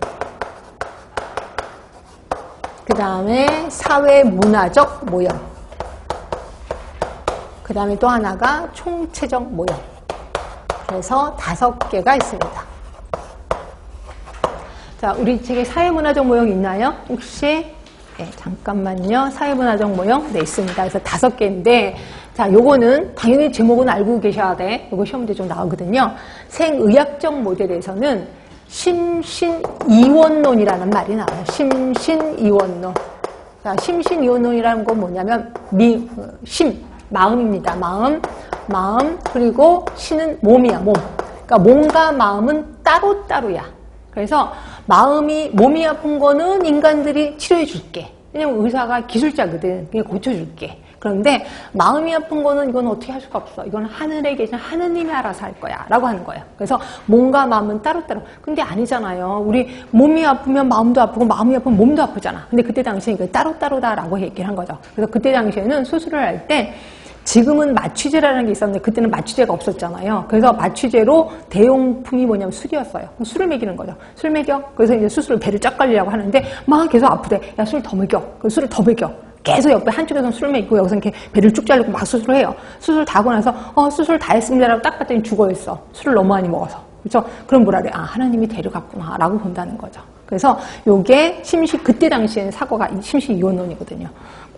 그 다음에 사회문화적 모형. 그 다음에 또 하나가 총체적 모형. 그래서 5개가 있습니다. 자, 우리 책에 사회문화적 모형 있나요? 혹시? 네, 잠깐만요. 사회문화적 모형? 네, 있습니다. 그래서 5개인데, 자, 요거는 당연히 제목은 알고 계셔야 돼. 요거 시험 문제 좀 나오거든요. 생의학적 모델에서는 심신이원론이라는 말이 나와요. 심신이원론. 자, 심신이원론이라는 건 뭐냐면, 마음입니다. 마음, 그리고 신은 몸이야, 몸. 그러니까 몸과 마음은 따로따로야. 그래서 몸이 아픈 거는 인간들이 치료해 줄게. 왜냐면 의사가 기술자거든. 그냥 고쳐줄게. 그런데 마음이 아픈 거는 이건 어떻게 할 수가 없어. 이건 하늘에 계신 하느님이 알아서 할 거야. 라고 하는 거예요. 그래서 몸과 마음은 따로따로. 근데 아니잖아요. 우리 몸이 아프면 마음도 아프고 마음이 아프면 몸도 아프잖아. 근데 그때 당시에 이거 따로따로다라고 얘기를 한 거죠. 그래서 그때 당시에는 수술을 할 때 지금은 마취제라는 게 있었는데 그때는 마취제가 없었잖아요. 그래서 마취제로 대용품이 뭐냐면 술이었어요. 술을 먹이는 거죠. 술 먹여. 그래서 이제 수술을 배를 쫙 깔리려고 하는데 막 계속 아프대. 야, 술 더 먹여. 그 술을 더 먹여. 계속 옆에 한쪽에서는 술을 먹이고 여기서 이렇게 배를 쭉 자르고 막 수술을 해요. 수술 다 하고 나서 수술 다 했습니다라고 딱 봤더니 죽어있어. 술을 너무 많이 먹어서. 그렇죠? 그럼 뭐라 그래? 아, 하나님이 데려갔구나 라고 본다는 거죠. 그래서 요게 그때 당시에는 사고가 심신이원론이거든요.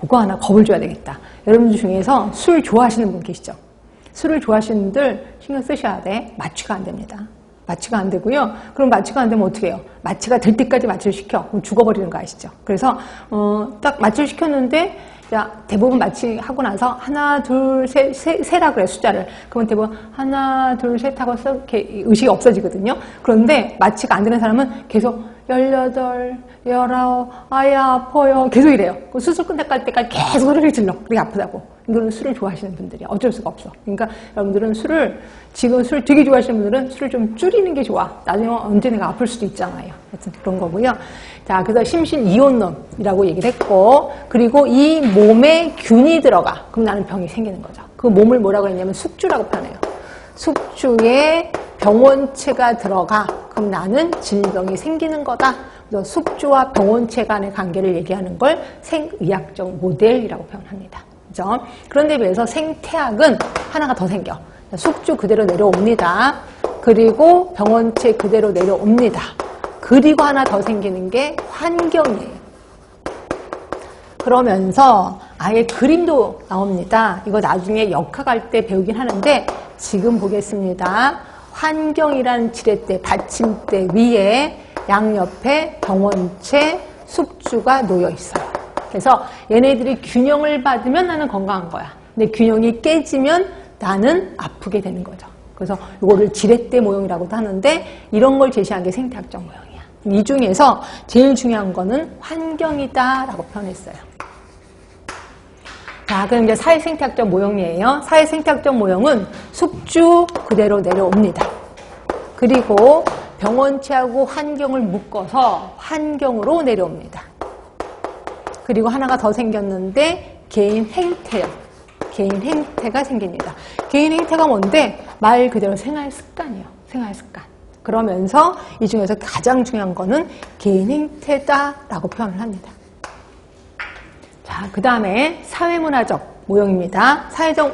그거 하나 겁을 줘야 되겠다. 여러분들 중에서 술 좋아하시는 분 계시죠? 술을 좋아하시는 분들 신경 쓰셔야 돼. 마취가 안 됩니다. 마취가 안 되고요. 그럼 마취가 안 되면 어떻게 해요? 마취가 될 때까지 마취를 시켜. 그럼 죽어버리는 거 아시죠? 그래서 딱 마취를 시켰는데 자, 대부분 마취하고 나서 하나, 둘, 셋, 세라 그래, 숫자를. 그러면 대부분 하나, 둘, 셋 하고 이렇게 의식이 없어지거든요. 그런데 마취가 안 되는 사람은 계속 18, 19, 아야, 아파요. 계속 이래요. 수술 끝날 때까지 계속 소리를 질러. 그게 아프다고. 이거는 술을 좋아하시는 분들이야. 어쩔 수가 없어. 그러니까 여러분들은 지금 술 되게 좋아하시는 분들은 술을 좀 줄이는 게 좋아. 나중에 언제 내가 아플 수도 있잖아요. 하여튼 그런 거고요. 자, 그래서 심신이온론이라고 얘기를 했고, 그리고 이 몸에 균이 들어가. 그럼 나는 병이 생기는 거죠. 그 몸을 뭐라고 했냐면 숙주라고 표현해요. 숙주에 병원체가 들어가. 그럼 나는 질병이 생기는 거다. 그래서 숙주와 병원체 간의 관계를 얘기하는 걸 생의학적 모델이라고 표현합니다. 그죠? 그런데 비해서 생태학은 하나가 더 생겨. 숙주 그대로 내려옵니다. 그리고 병원체 그대로 내려옵니다. 그리고 하나 더 생기는 게 환경이에요. 그러면서 아예 그림도 나옵니다. 이거 나중에 역학할 때 배우긴 하는데 지금 보겠습니다. 환경이란 지렛대, 받침대 위에 양옆에 병원체, 숙주가 놓여 있어요. 그래서 얘네들이 균형을 받으면 나는 건강한 거야. 근데 균형이 깨지면 나는 아프게 되는 거죠. 그래서 이거를 지렛대 모형이라고도 하는데 이런 걸 제시한 게 생태학적 모형이야. 이 중에서 제일 중요한 거는 환경이다라고 표현했어요. 자, 그럼 이제 사회생태학적 모형이에요. 사회생태학적 모형은 숙주 그대로 내려옵니다. 그리고 병원체하고 환경을 묶어서 환경으로 내려옵니다. 그리고 하나가 더 생겼는데 개인 행태요. 개인 행태가 생깁니다. 개인 행태가 뭔데? 말 그대로 생활 습관이에요. 생활 습관. 그러면서 이 중에서 가장 중요한 거는 개인 행태다라고 표현을 합니다. 자, 그 다음에 사회문화적 모형입니다.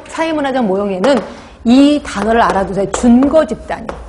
사회문화적 모형에는 이 단어를 알아두세요. 준거집단이에요.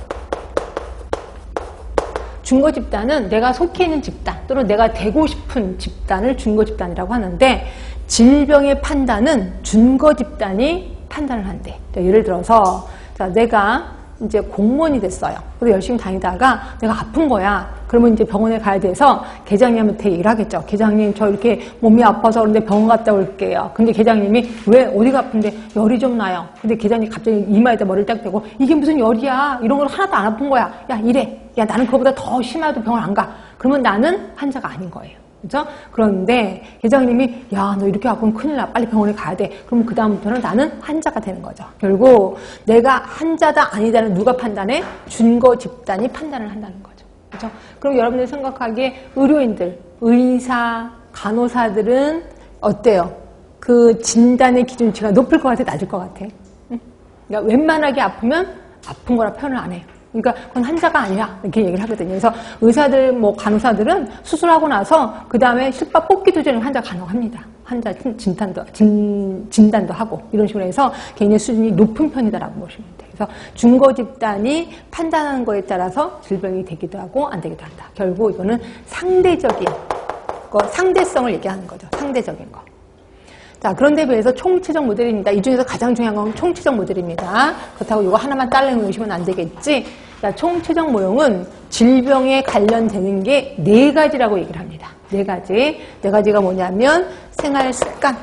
준거집단은 내가 속해 있는 집단 또는 내가 되고 싶은 집단을 준거집단이라고 하는데 질병의 판단은 준거집단이 판단을 한대. 예를 들어서 내가 이제 공무원이 됐어요. 그리고 열심히 다니다가 내가 아픈 거야. 그러면 이제 병원에 가야 돼서 계장님한테 얘기를 하겠죠. 계장님, 저 이렇게 몸이 아파서 그런데 병원 갔다 올게요. 근데 계장님이 왜 어디가 아픈데 열이 좀 나요. 근데 계장님이 갑자기 이마에다 머리를 딱 대고 이게 무슨 열이야. 이런 걸 하나도 안 아픈 거야. 야, 이래. 야, 나는 그거보다 더 심해도 병원 안 가. 그러면 나는 환자가 아닌 거예요. 그죠? 그런데 계장님이 야, 너 이렇게 아프면 큰일 나. 빨리 병원에 가야 돼. 그럼 그 다음부터는 나는 환자가 되는 거죠. 결국 내가 환자다 아니다는 누가 판단해? 준거 집단이 판단을 한다는 거죠. 그죠? 그럼 여러분들 생각하기에 의료인들, 의사, 간호사들은 어때요? 그 진단의 기준치가 높을 것 같아? 낮을 것 같아? 응? 그러니까 웬만하게 아프면 아픈 거라 표현을 안 해요. 그러니까 그건 환자가 아니야 이렇게 얘기를 하거든요. 그래서 의사들, 간호사들은 수술하고 나서 그 다음에 실밥 뽑기도 전에 환자 간호합니다. 환자 진단도 하고 이런 식으로 해서 개인의 수준이 높은 편이다라고 보시면 돼요. 그래서 준거 집단이 판단하는 거에 따라서 질병이 되기도 하고 안 되기도 한다. 결국 이거는 상대적인 거, 상대성을 얘기하는 거죠. 상대적인 거. 자, 그런데 비해서 총체적 모델입니다. 이 중에서 가장 중요한 건 총체적 모델입니다. 그렇다고 이거 하나만 딸래 놓으시면 안 되겠지. 자, 총체적 모형은 질병에 관련되는 게 4가지라고 얘기를 합니다. 4가지. 4가지가 뭐냐면 생활 습관.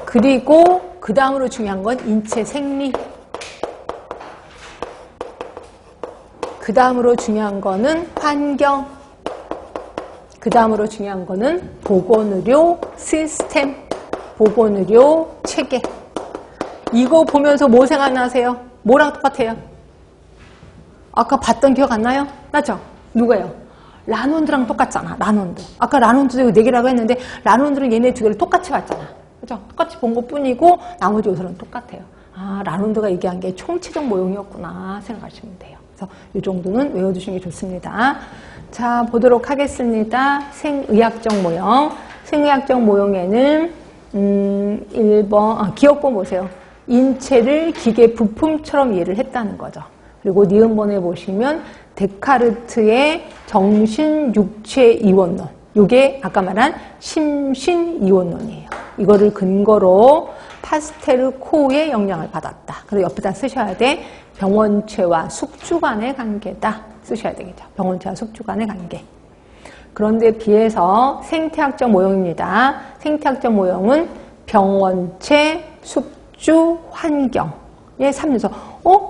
그리고 그 다음으로 중요한 건 인체 생리. 그 다음으로 중요한 거는 환경. 그 다음으로 중요한 거는 보건의료 시스템, 보건의료 체계. 이거 보면서 뭐 생각나세요? 뭐랑 똑같아요? 아까 봤던 기억 안 나요? 나죠? 누가요? 라논드랑 똑같잖아. 라논드. 아까 라논드도 4개라고 했는데 라논드는 얘네 2개를 똑같이 봤잖아. 그죠? 똑같이 본 것뿐이고 나머지 요소는 똑같아요. 아, 라논드가 얘기한 게 총체적 모형이었구나 생각하시면 돼요. 그래서 이 정도는 외워두시는 게 좋습니다. 자, 보도록 하겠습니다. 생의학적 모형. 생의학적 모형에는 1번 기억본 보세요. 인체를 기계 부품처럼 이해를 했다는 거죠. 그리고 니은번에 보시면 데카르트의 정신, 육체, 이원론. 이게 아까 말한 심신, 이원론이에요. 이거를 근거로 파스테르 코우의 영향을 받았다. 그리고 옆에다 쓰셔야 돼. 병원체와 숙주 간의 관계다. 쓰셔야 되겠죠. 병원체와 숙주 간의 관계. 그런데 비해서 생태학적 모형입니다. 생태학적 모형은 병원체, 숙주, 환경의 3요소.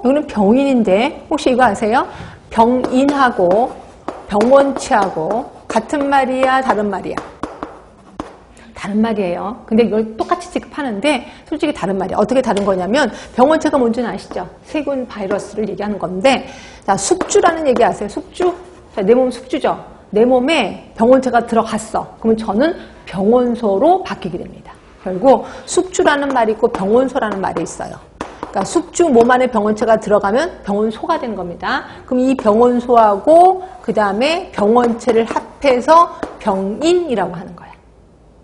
여기는 병인인데 혹시 이거 아세요? 병인하고 병원체하고 같은 말이야, 다른 말이야? 다른 말이에요. 근데 이걸 똑같이 취급하는데 솔직히 다른 말이야. 어떻게 다른 거냐면 병원체가 뭔지는 아시죠? 세균 바이러스를 얘기하는 건데, 자, 숙주라는 얘기 아세요? 숙주? 자, 내 몸 숙주죠? 내 몸에 병원체가 들어갔어. 그러면 저는 병원소로 바뀌게 됩니다. 결국 숙주라는 말이 있고 병원소라는 말이 있어요. 그러니까 숙주 몸 안에 병원체가 들어가면 병원소가 되는 겁니다. 그럼 이 병원소하고 그 다음에 병원체를 합해서 병인이라고 하는 거예요.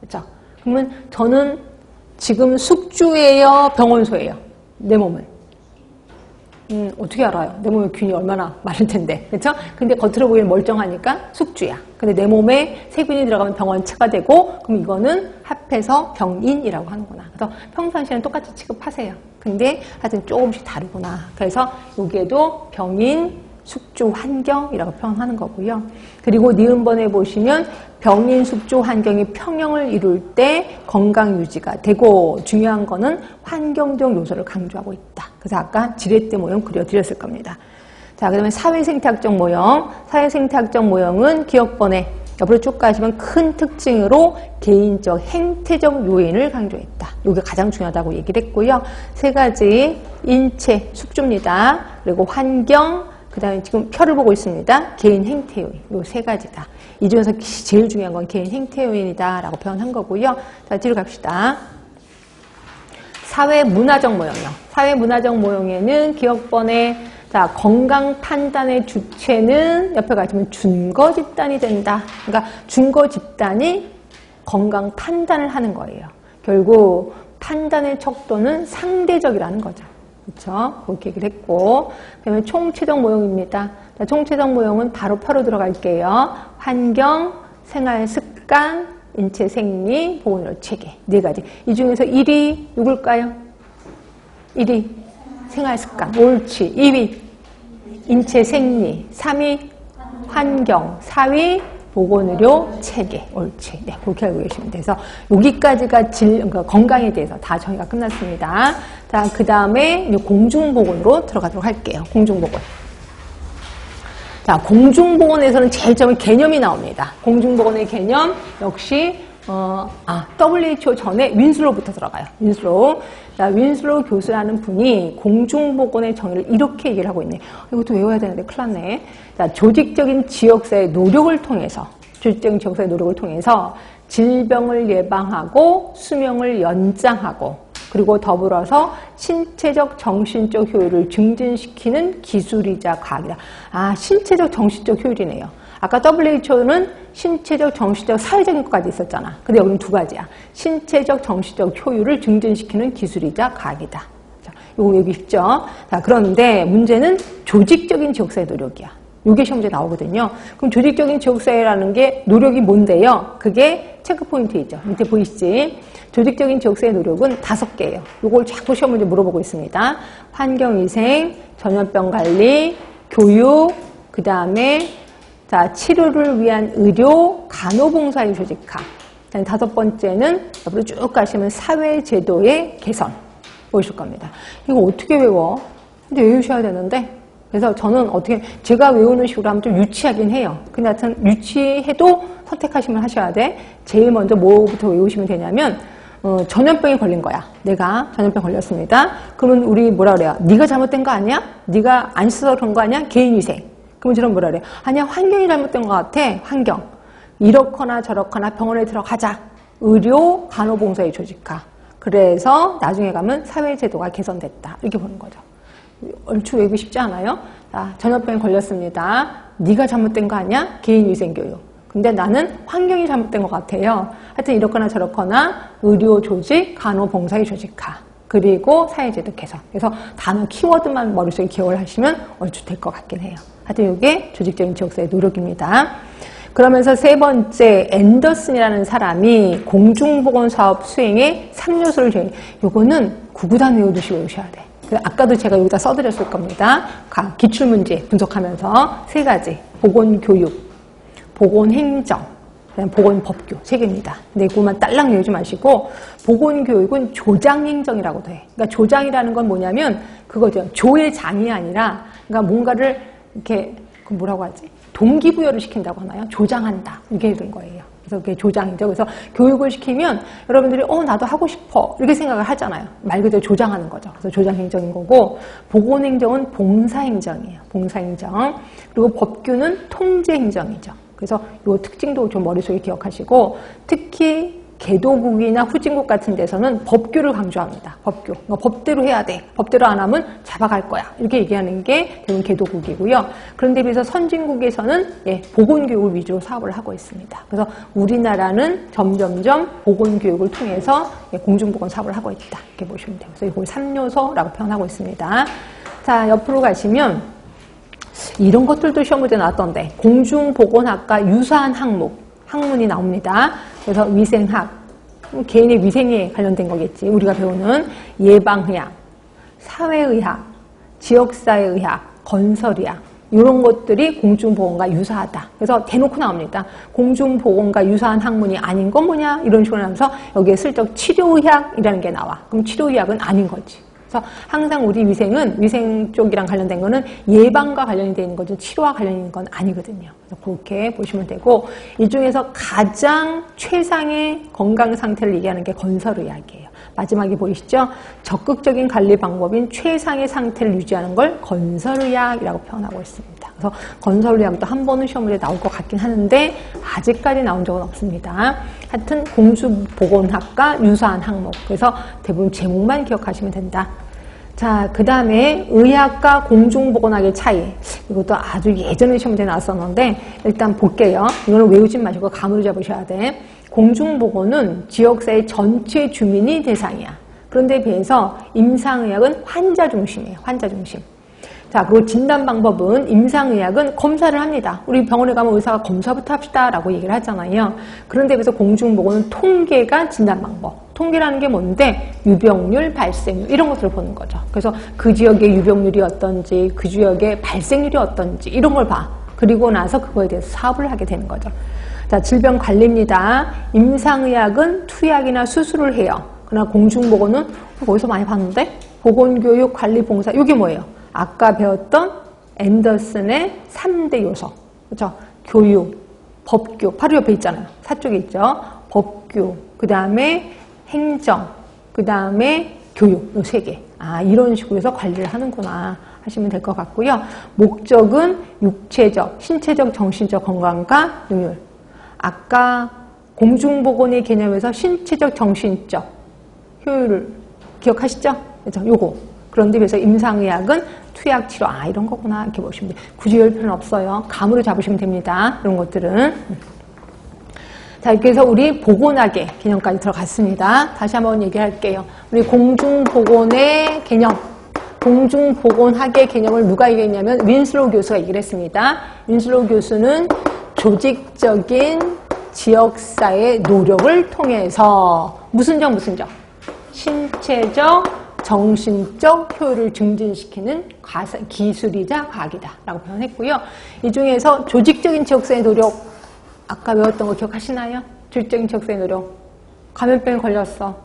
그렇죠? 그러면 저는 지금 숙주예요, 병원소예요? 내 몸은? 어떻게 알아요? 내 몸에 균이 얼마나 많을 텐데. 그렇죠? 근데 겉으로 보기엔 멀쩡하니까 숙주야. 근데 내 몸에 세균이 들어가면 병원체가 되고, 그럼 이거는 합해서 병인이라고 하는구나. 그래서 평상시에는 똑같이 취급하세요. 근데 하여튼 조금씩 다르구나. 그래서 여기에도 병인, 숙주, 환경이라고 표현하는 거고요. 그리고 니은번에 보시면 병인, 숙주, 환경이 평형을 이룰 때 건강 유지가 되고, 중요한 거는 환경적 요소를 강조하고 있다. 그래서 아까 지렛대 모형 그려드렸을 겁니다. 자, 그 다음에 사회생태학적 모형. 사회생태학적 모형은 기억번에 옆으로 쭉 가시면 큰 특징으로 개인적, 행태적 요인을 강조했다. 이게 가장 중요하다고 얘기를 했고요. 세 가지, 인체, 숙주입니다. 그리고 환경, 그 다음에 지금 표를 보고 있습니다. 개인 행태 요인. 요 세 가지다. 이 중에서 제일 중요한 건 개인 행태 요인이다 라고 표현한 거고요. 자, 뒤로 갑시다. 사회 문화적 모형이요. 사회 문화적 모형에는 기억번에 자, 건강 판단의 주체는 옆에 가시면 준거 집단이 된다. 그러니까 준거 집단이 건강 판단을 하는 거예요. 결국 판단의 척도는 상대적이라는 거죠. 그렇죠? 그렇게 얘기를 했고, 그다음에 총체적 모형입니다. 자, 총체적 모형은 바로 표로 들어갈게요. 환경, 생활 습관, 인체 생리, 보건의료 체계 네 가지. 이 중에서 1위 누굴까요? 1위 생활 습관, 옳지. 2위 인체 생리, 3위 환경, 4위 보건의료 체계, 옳지. 네, 그렇게 알고 계시면 돼서 여기까지가 그러니까 건강에 대해서 다 정의가 끝났습니다. 자, 그 다음에 공중보건으로 들어가도록 할게요. 공중보건. 자, 공중보건에서는 제일 처음에 개념이 나옵니다. 공중보건의 개념 역시 WHO 전에 윈슬로우부터 들어가요. 윈슬로우. 자, 윈슬로우 교수라는 분이 공중보건의 정의를 이렇게 얘기를 하고 있네. 이것도 외워야 되는데 큰일 났네. 자, 조직적인 지역사회 노력을 통해서 질병을 예방하고 수명을 연장하고 그리고 더불어서 신체적 정신적 효율을 증진시키는 기술이자 과학이다. 신체적 정신적 효율이네요. 아까 WHO는 신체적, 정신적, 사회적인 것까지 있었잖아. 근데 여기는 두 가지야. 신체적, 정신적 효율을 증진시키는 기술이자 과학이다. 자, 요거 여기 있죠. 자, 그런데 문제는 조직적인 지역사회 노력이야. 요게 시험 문제 나오거든요. 그럼 조직적인 지역사회라는 게 노력이 뭔데요? 그게 체크포인트 있죠. 밑에 보이시지? 조직적인 지역사회 노력은 5개예요. 요걸 자꾸 시험 문제 물어보고 있습니다. 환경위생, 전염병 관리, 교육, 그 다음에 자, 치료를 위한 의료, 간호봉사의 조직화. 5번째는 옆으로 쭉 가시면 사회제도의 개선. 보이실 겁니다. 이거 어떻게 외워? 근데 외우셔야 되는데. 그래서 저는 제가 외우는 식으로 하면 좀 유치하긴 해요. 근데 하여튼 유치해도 선택하시면 하셔야 돼. 제일 먼저 뭐부터 외우시면 되냐면, 전염병에 걸린 거야. 내가 전염병 걸렸습니다. 그러면 우리 뭐라 그래요? 네가 잘못된 거 아니야? 네가 안 씻어서 그런 거 아니야? 개인위생. 그럼 저는 뭐라 그래요? 아니야, 환경이 잘못된 것 같아. 환경. 이렇거나 저렇거나 병원에 들어가자. 의료, 간호봉사의 조직화. 그래서 나중에 가면 사회제도가 개선됐다. 이렇게 보는 거죠. 얼추 외우기 쉽지 않아요? 자, 전염병에 걸렸습니다. 네가 잘못된 거 아니야? 개인위생교육. 근데 나는 환경이 잘못된 것 같아요. 하여튼 이렇거나 저렇거나 의료 조직, 간호봉사의 조직화. 그리고 사회제도 개선. 그래서 단어 키워드만 머릿속에 기억을 하시면 얼추 될 것 같긴 해요. 하여튼 이게 조직적인 지역사회 노력입니다. 그러면서 세 번째, 앤더슨이라는 사람이 공중보건 사업 수행의 3요소를 정해. 요거는 구구단 외우듯이 외우셔야 돼. 아까도 제가 여기다 써드렸을 겁니다. 기출문제 분석하면서 3가지. 보건교육, 보건행정, 그다음 보건법규 3개입니다. 네 개만 딸랑 외우지 마시고 보건교육은 조장행정이라고 돼. 그러니까 조장이라는 건 뭐냐면 그거죠. 조의 장이 아니라 그러니까 뭔가를 이렇게 그 뭐라고 하지? 동기부여를 시킨다고 하나요? 조장한다. 이게 된 거예요. 그래서 그게 조장이죠. 그래서 교육을 시키면 여러분들이 나도 하고 싶어 이렇게 생각을 하잖아요. 말 그대로 조장하는 거죠. 그래서 조장행정인 거고 보건행정은 봉사행정이에요. 봉사행정. 그리고 법규는 통제행정이죠. 그래서 이 특징도 좀 머릿속에 기억하시고 특히 개도국이나 후진국 같은 데서는 법규를 강조합니다. 법규. 그러니까 법대로 해야 돼. 법대로 안 하면 잡아갈 거야. 이렇게 얘기하는 게 대부분 개도국이고요. 그런데 비해서 선진국에서는 보건교육을 위주로 사업을 하고 있습니다. 그래서 우리나라는 점점점 보건교육을 통해서 공중보건 사업을 하고 있다. 이렇게 보시면 돼요. 그래서 이걸 3요소라고 표현하고 있습니다. 자, 옆으로 가시면 이런 것들도 시험 문제 나왔던데 공중보건학과 유사한 학문이 나옵니다. 그래서 위생학, 개인의 위생에 관련된 거겠지. 우리가 배우는 예방의학, 사회의학, 지역사회의학, 건설의학 이런 것들이 공중보건과 유사하다. 그래서 대놓고 나옵니다. 공중보건과 유사한 학문이 아닌 건 뭐냐? 이런 식으로 하면서 여기에 슬쩍 치료의학이라는 게 나와. 그럼 치료의학은 아닌 거지. 그래서 항상 우리 위생은 위생 쪽이랑 관련된 거는 예방과 관련이 되어 있는 거죠. 치료와 관련이 있는 건 아니거든요. 그래서 그렇게 보시면 되고 이 중에서 가장 최상의 건강 상태를 얘기하는 게 건설의학이에요. 마지막에 보이시죠? 적극적인 관리 방법인 최상의 상태를 유지하는 걸 건설의학이라고 표현하고 있습니다. 그래서 건설의학도 한 번은 시험에 나올 것 같긴 하는데 아직까지 나온 적은 없습니다. 하여튼 공중보건학과 유사한 항목. 그래서 대부분 제목만 기억하시면 된다. 자, 그 다음에 의학과 공중보건학의 차이. 이것도 아주 예전에 시험에 나왔었는데 일단 볼게요. 이거는 외우지 마시고 감으로 잡으셔야 돼. 공중보건은 지역사회 전체 주민이 대상이야. 그런데 비해서 임상의학은 환자 중심이에요. 환자 중심. 자, 그리고 진단 방법은 임상의학은 검사를 합니다. 우리 병원에 가면 의사가 검사부터 합시다 라고 얘기를 하잖아요. 그런데 비해서 공중보건은 통계가 진단 방법. 통계라는 게 뭔데 유병률, 발생률 이런 것들을 보는 거죠. 그래서 그 지역의 유병률이 어떤지 그 지역의 발생률이 어떤지 이런 걸 봐. 그리고 나서 그거에 대해서 사업을 하게 되는 거죠. 자, 질병관리입니다. 임상의학은 투약이나 수술을 해요. 그러나 공중보건은 어디서 많이 봤는데 보건교육, 관리봉사 이게 뭐예요? 아까 배웠던 앤더슨의 3대 요소. 그렇죠? 교육, 법규, 바로 옆에 있잖아요. 사쪽에 있죠. 법규, 그 다음에 행정, 그 다음에 교육, 이 3개. 아, 이런 식으로 해서 관리를 하는구나 하시면 될 것 같고요. 목적은 육체적, 신체적, 정신적 건강과 능률. 아까 공중보건의 개념에서 신체적, 정신적 효율을 기억하시죠? 그렇죠? 요거. 그런데 그래서 임상의학은 투약, 치료, 이런 거구나 이렇게 보시면 돼요. 굳이 열 필요는 없어요. 감으로 잡으시면 됩니다. 이런 것들은. 자, 이렇게 해서 우리 보건학의 개념까지 들어갔습니다. 다시 한번 얘기할게요. 우리 공중보건의 개념, 공중보건학의 개념을 누가 얘기했냐면 윈슬로우 교수가 얘기를 했습니다. 윈슬로우 교수는 조직적인 지역사회 노력을 통해서 무슨 적? 신체적, 정신적 효율을 증진시키는 기술이자 과학이다 라고 표현했고요. 이 중에서 조직적인 지역사회 노력, 아까 외웠던 거 기억하시나요? 조직적인 지역사회 노력. 감염병에 걸렸어.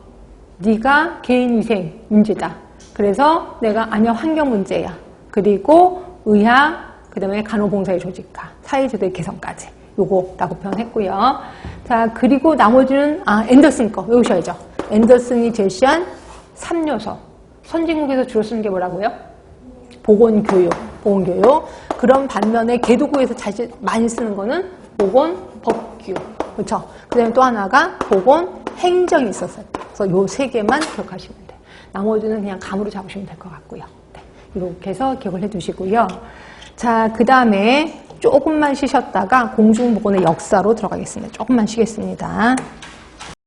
네가 개인위생 문제다. 그래서 내가 아니야 환경 문제야. 그리고 의학, 그 다음에 간호봉사의 조직화, 사회제도의 개선까지. 요거라고 표현했고요. 자, 그리고 나머지는 앤더슨 거 외우셔야죠. 앤더슨이 제시한 3요소. 선진국에서 주로 쓰는 게 뭐라고요? 보건교육. 그런 반면에 개도국에서 많이 쓰는 거는 보건법규. 그렇죠? 그 다음에 또 하나가 보건행정이 있었어요. 그래서 요 3개만 기억하시면 돼요. 나머지는 그냥 감으로 잡으시면 될 것 같고요. 네, 이렇게 해서 기억을 해두시고요. 자, 그 다음에 조금만 쉬셨다가 공중보건의 역사로 들어가겠습니다. 조금만 쉬겠습니다.